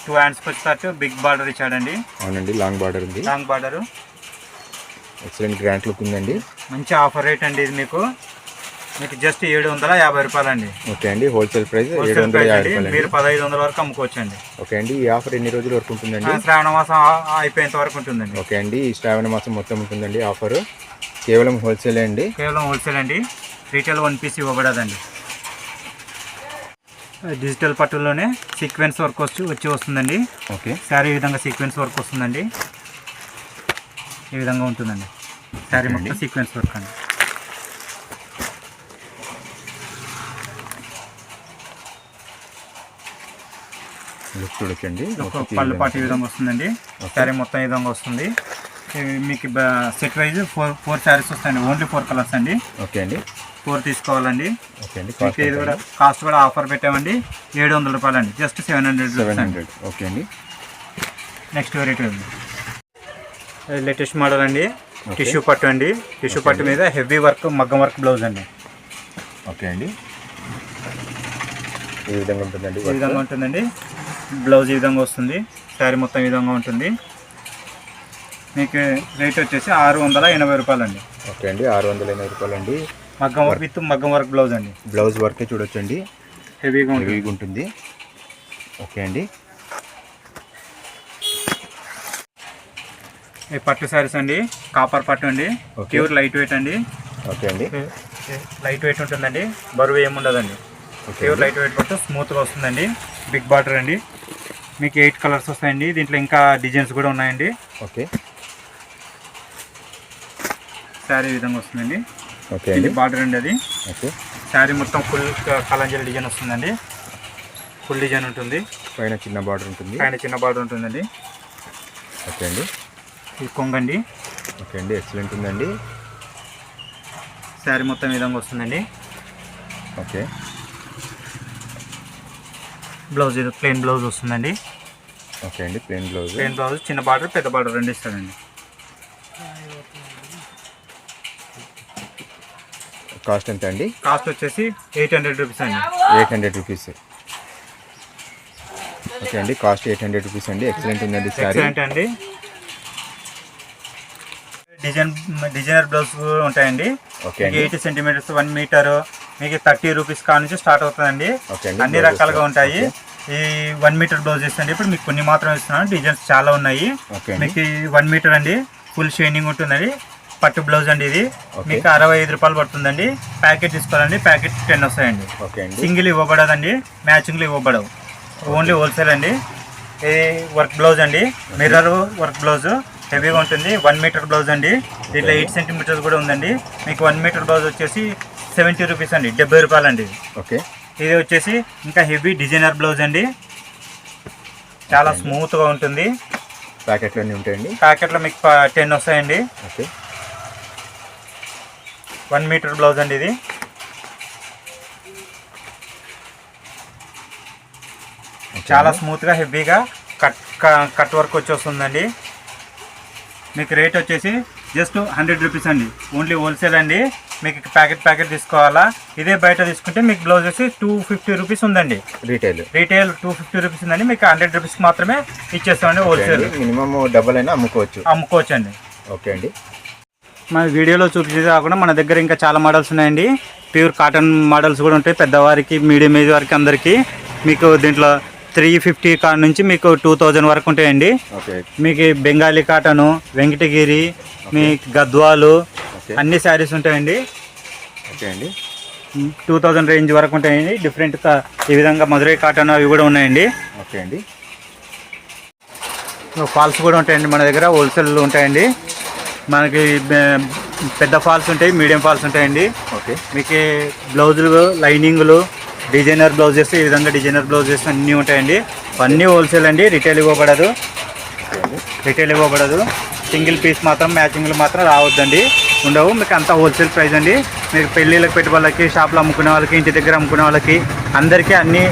[SPEAKER 1] 2 హ్యాండ్స్కి వచ్చేటట్టు బిగ్ బార్డర్ ఇచ్చాడండి.
[SPEAKER 2] అవునండి. లాంగ్ బార్డర్ ఉంది.
[SPEAKER 1] Long border.
[SPEAKER 2] Excellent grand look ఉందండి.
[SPEAKER 1] మంచి ఆఫర్ రేట్ అండి ఇది. మీకు జస్ట్ 750 రూపాయలండి.
[SPEAKER 2] ఓకే అండి. హోల్సేల్ ప్రైస్
[SPEAKER 1] హోల్సేల్ ప్రైస్
[SPEAKER 2] 750
[SPEAKER 1] అండి.
[SPEAKER 2] రూపాయలు.
[SPEAKER 1] మీరు 1500 వరకు అమ్ముకోవచ్చండి.
[SPEAKER 2] ఓకే అండి. ఈ ఆఫర్ ఎన్ని రోజుల వరకు ఉంటుందండి?
[SPEAKER 1] శ్రావణ మాసం అయిపోయేంత వరకు ఉంటుందండి.
[SPEAKER 2] ఓకే అండి. ఈ శ్రావణ మాసం మొత్తం ఉంటుందండి ఆఫర్. కేవలం హోల్సేల్ అండి.
[SPEAKER 1] కేవలం హోల్సేల్ అండి. రీటైల్ 1 పీస్ ఇవ్వబడదండి. డిజిటల్ పట్టులోనే సీక్వెన్స్ వర్క్ వచ్చి వస్తుందండి.
[SPEAKER 2] ఓకే
[SPEAKER 1] శారీ ఈ విధంగా సీక్వెన్స్ వర్క్ వస్తుందండి. ఈ విధంగా ఉంటుందండి. శారీ మొత్తం సీక్వెన్స్ వర్క్ అండి.
[SPEAKER 2] లుక్ చూడొచ్చండి.
[SPEAKER 1] పళ్ళు పాటు ఈ విధంగా వస్తుందండి. శారీ మొత్తం ఈ విధంగా వస్తుంది. మీకు సెట్ వైజ్ 4 శారీస్ వస్తాయండి. ఓన్లీ 4 కలర్స్ అండి.
[SPEAKER 2] ఓకే అండి.
[SPEAKER 1] 4 తీసుకోవాలండి.
[SPEAKER 2] ఓకే అండి.
[SPEAKER 1] ఇది కూడా కాస్ట్ కూడా ఆఫర్ పెట్టామండి. 700 రూపాయలండి. జస్ట్ 700.
[SPEAKER 2] ఓకే అండి.
[SPEAKER 1] నెక్స్ట్ వెరైటీ ఉంది. లేటెస్ట్ మోడల్ అండి. టిష్యూ పట్టు అండి. టిష్యూ పట్టు మీద హెవీ వర్క్, మగ్గం వర్క్ బ్లౌజ్ అండి.
[SPEAKER 2] ఓకే అండి. ఈ విధంగా ఉంటుందండి.
[SPEAKER 1] ఈ విధంగా ఉంటుందండి. బ్లౌజ్ ఈ విధంగా వస్తుంది. శారీ మొత్తం ఈ విధంగా ఉంటుంది. మీకు రేట్ వచ్చేసి 680 రూపాయలండి.
[SPEAKER 2] ఓకే అండి. 680 రూపాయలు అండి.
[SPEAKER 1] మగ్గం వర్క్ విత్ మగ్గం వర్క్ బ్లౌజ్ అండి.
[SPEAKER 2] బ్లౌజ్ వర్క్ చూడొచ్చండి.
[SPEAKER 1] హెవీగా
[SPEAKER 2] ఉంటుంది. ఓకే అండి.
[SPEAKER 1] ఈ పట్టు శారీస్ అండి, కాపర్ పట్టు అండి, ప్యూర్ లైట్ వెయిట్ అండి.
[SPEAKER 2] ఓకే అండి.
[SPEAKER 1] లైట్ వెయిట్ ఉంటుందండి, బరువు ఏముండదండి. ప్యూర్ లైట్ వెయిట్ పట్టు, స్మూత్గా వస్తుందండి. బిగ్ బార్డర్ అండి, మీకు 8 కలర్స్ వస్తాయండి. దీంట్లో ఇంకా డిజైన్స్ కూడా ఉన్నాయండి.
[SPEAKER 2] ఓకే.
[SPEAKER 1] శారీ ఈ విధంగా వస్తుందండి.
[SPEAKER 2] ఓకే
[SPEAKER 1] ఇది బార్డర్ అండి అది.
[SPEAKER 2] ఓకే.
[SPEAKER 1] శారీ మొత్తం ఫుల్ కలంజరీ డిజైన్ వస్తుందండి. ఫుల్ డిజైన్ ఉంటుంది,
[SPEAKER 2] పైన చిన్న బార్డర్ ఉంటుందండి. ఓకే అండి.
[SPEAKER 1] ఇది కొంగండి.
[SPEAKER 2] ఓకే అండి, ఎక్సలెంట్ ఉందండి.
[SPEAKER 1] శారీ మొత్తం ఈ విధంగా వస్తుందండి.
[SPEAKER 2] ఓకే.
[SPEAKER 1] బ్లౌజ్ ఇది ప్లెయిన్ బ్లౌజ్ వస్తుందండి.
[SPEAKER 2] ఓకే అండి, ప్లెయిన్ బ్లౌజ్,
[SPEAKER 1] చిన్న బార్డర్ పెద్ద బార్డర్ రెండు ఇస్తారండి.
[SPEAKER 2] కాస్ట్ ఎంత అండి?
[SPEAKER 1] కాస్ట్ వచ్చేసి 800 రూపీస్ అండి.
[SPEAKER 2] 800 రూపీస్. ఓకే అండి, కాస్ట్ 800 రూపీస్ అండి. ఎక్సలెంట్ ఉందండి సారీ.
[SPEAKER 1] ఎక్సలెంట్ అండి. డిజైనర్ బ్లౌజ్ కూడా ఉంటాయండి.
[SPEAKER 2] ఓకే.
[SPEAKER 1] 80 సెంటీమీటర్స్ 1 మీటర్ మీకు 30 రూపీస్ కా నుంచి స్టార్ట్ అవుతుందండి. అన్ని రకాలుగా ఉంటాయి. ఈ 1 మీటర్ బ్లౌజెస్ అండి ఇప్పుడు మీకు కొన్ని మాత్రం ఇస్తున్నాను. డిజైన్స్ చాలా ఉన్నాయి. మీకు 1 మీటర్ అండి, ఫుల్ షైనింగ్ ఉంటుందండి. పట్టు బ్లౌజ్ అండి ఇది. మీకు 65 రూపాయలు పడుతుందండి. ప్యాకెట్ తీసుకోవాలండి, ప్యాకెట్ 10 వస్తాయండి. సింగిల్ ఇవ్వబడదండి, మ్యాచింగ్లు ఇవ్వబడవు, ఓన్లీ హోల్సేల్ అండి. ఇది వర్క్ బ్లౌజ్ అండి, మిర్రర్ వర్క్ బ్లౌజ్, హెవీగా ఉంటుంది. 1 మీటర్ బ్లౌజ్ అండి. దీంట్లో 8 సెంటీమీటర్స్ కూడా ఉందండి. మీకు 1 మీటర్ బ్లౌజ్ వచ్చేసి 70 రూపీస్ అండి, 70 రూపాయలు అండి.
[SPEAKER 2] ఓకే.
[SPEAKER 1] ఇది వచ్చేసి ఇంకా హెవీ డిజైనర్ బ్లౌజ్ అండి, చాలా స్మూత్గా ఉంటుంది.
[SPEAKER 2] ప్యాకెట్లో ఉంటాయండి.
[SPEAKER 1] ప్యాకెట్లో మీకు 10 వస్తాయండి.
[SPEAKER 2] ఓకే.
[SPEAKER 1] 1 మీటర్ బ్లౌజ్ అండి ఇది. చాలా స్మూత్గా హెవీగా కట్ వర్క్ వచ్చి వస్తుందండి. మీకు రేట్ వచ్చేసి జస్ట్ 100 రూపీస్ అండి, ఓన్లీ హోల్సేల్ అండి. మీకు ప్యాకెట్ తీసుకోవాలా. ఇదే బయట తీసుకుంటే మీకు బ్లౌజ్ వచ్చి 250 రూపీస్ ఉందండి. రీటైల్ 250 రూపీస్ ఉందండి. మీకు 100 రూపీస్కి మాత్రమే ఇచ్చేస్తామండి హోల్సేల్.
[SPEAKER 2] మినిమం డబల్ అయినా
[SPEAKER 1] అమ్ముకోవచ్చు అండి.
[SPEAKER 2] ఓకే అండి.
[SPEAKER 1] మన వీడియోలో చూపించేది కాకుండా మన దగ్గర ఇంకా చాలా మోడల్స్ ఉన్నాయండి. ప్యూర్ కాటన్ మోడల్స్ కూడా ఉంటాయి, పెద్దవారికి, మీడియం ఏజ్ వారికి అందరికీ. మీకు దీంట్లో 350 కాడ నుంచి మీకు 2000 వరకు ఉంటాయండి. మీకు బెంగాలీ కాటను, వెంకటగిరి, మీకు గద్వాలు అన్ని శారీస్ ఉంటాయండి.
[SPEAKER 2] ఓకే అండి.
[SPEAKER 1] 2000 రేంజ్ వరకు ఉంటాయండి. డిఫరెంట్ ఈ విధంగా మధురై కాటన్ అవి కూడా ఉన్నాయండి.
[SPEAKER 2] ఓకే అండి.
[SPEAKER 1] ఫాల్స్ కూడా ఉంటాయండి మన దగ్గర, హోల్సేల్ ఉంటాయండి. మనకి పెద్ద ఫాల్స్ ఉంటాయి, మీడియం ఫాల్స్ ఉంటాయండి.
[SPEAKER 2] ఓకే.
[SPEAKER 1] మీకు బ్లౌజులు, లైనింగ్లు, డిజైనర్ బ్లౌజెస్, ఈ విధంగా డిజైనర్ బ్లౌజెస్ అన్నీ ఉంటాయండి. అన్నీ హోల్సేల్ అండి, రిటైల్ ఇవ్వబడదు. సింగిల్ పీస్ మాత్రం, మ్యాచింగ్లు మాత్రం రావద్దండి, ఉండవు. మీకు అంతా హోల్సేల్ ప్రైస్ అండి. మీకు పెళ్ళిళ్ళకి పెట్టే వాళ్ళకి, షాప్లో అమ్ముకునే వాళ్ళకి, ఇంటి దగ్గర అమ్ముకునే వాళ్ళకి అందరికీ అన్నీ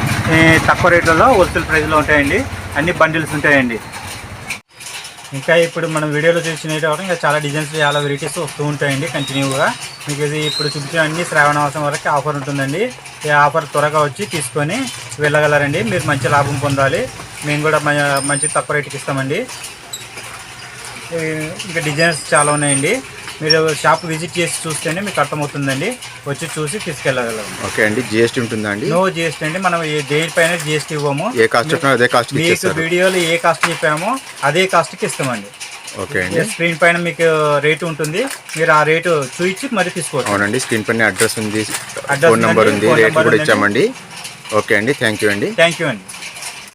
[SPEAKER 1] తక్కువ రేట్లలో హోల్సేల్ ప్రైస్లో ఉంటాయండి. అన్ని బండిల్స్ ఉంటాయండి. ఇంకా ఇప్పుడు మనం వీడియోలో చూసినట్టు ఇంకా చాలా డిజైన్స్, చాలా వెరైటీస్ వస్తూ ఉంటాయండి కంటిన్యూగా. మీకు ఇది ఇప్పుడు చూపించిన అన్ని శ్రావణ మాసం వరకు ఆఫర్ ఉంటుందండి. ఈ ఆఫర్ త్వరగా వచ్చి తీసుకొని వెళ్ళగలరండి. మీరు మంచి లాభం పొందాలి, మేము కూడా మంచి తక్కువ రేటుకి ఇస్తామండి. ఇంకా డిజైన్స్ చాలా ఉన్నాయండి. మీరు షాప్ విజిట్ చేసి చూస్తేనే మీకు అర్థమవుతుందండి, వచ్చి చూసి తీసుకెళ్ళగలరు.
[SPEAKER 2] ఓకే అండి. జిఎస్టీ ఉంటుందా అండి?
[SPEAKER 1] నో జిఎస్టీ అండి, మనం దేనిపైన జిఎస్టీ ఇవ్వము.
[SPEAKER 2] ఏ కాస్ట్ చెప్పినా అదే కాస్ట్.
[SPEAKER 1] మీకు వీడియోలో ఏ కాస్ట్ చెప్పామో అదే కాస్ట్కి ఇస్తామండి.
[SPEAKER 2] ఓకే అండి.
[SPEAKER 1] స్క్రీన్ పైన మీకు రేటు ఉంటుంది, మీరు ఆ రేటు చూపించి మరి తీసుకోవచ్చు.
[SPEAKER 2] అవునండి, స్క్రీన్ పైన అడ్రస్ ఉంది, ఫోన్ నెంబర్ ఉంది, రేట్ కూడా ఇచ్చామండి. ఓకే అండి, థ్యాంక్ యూ అండి.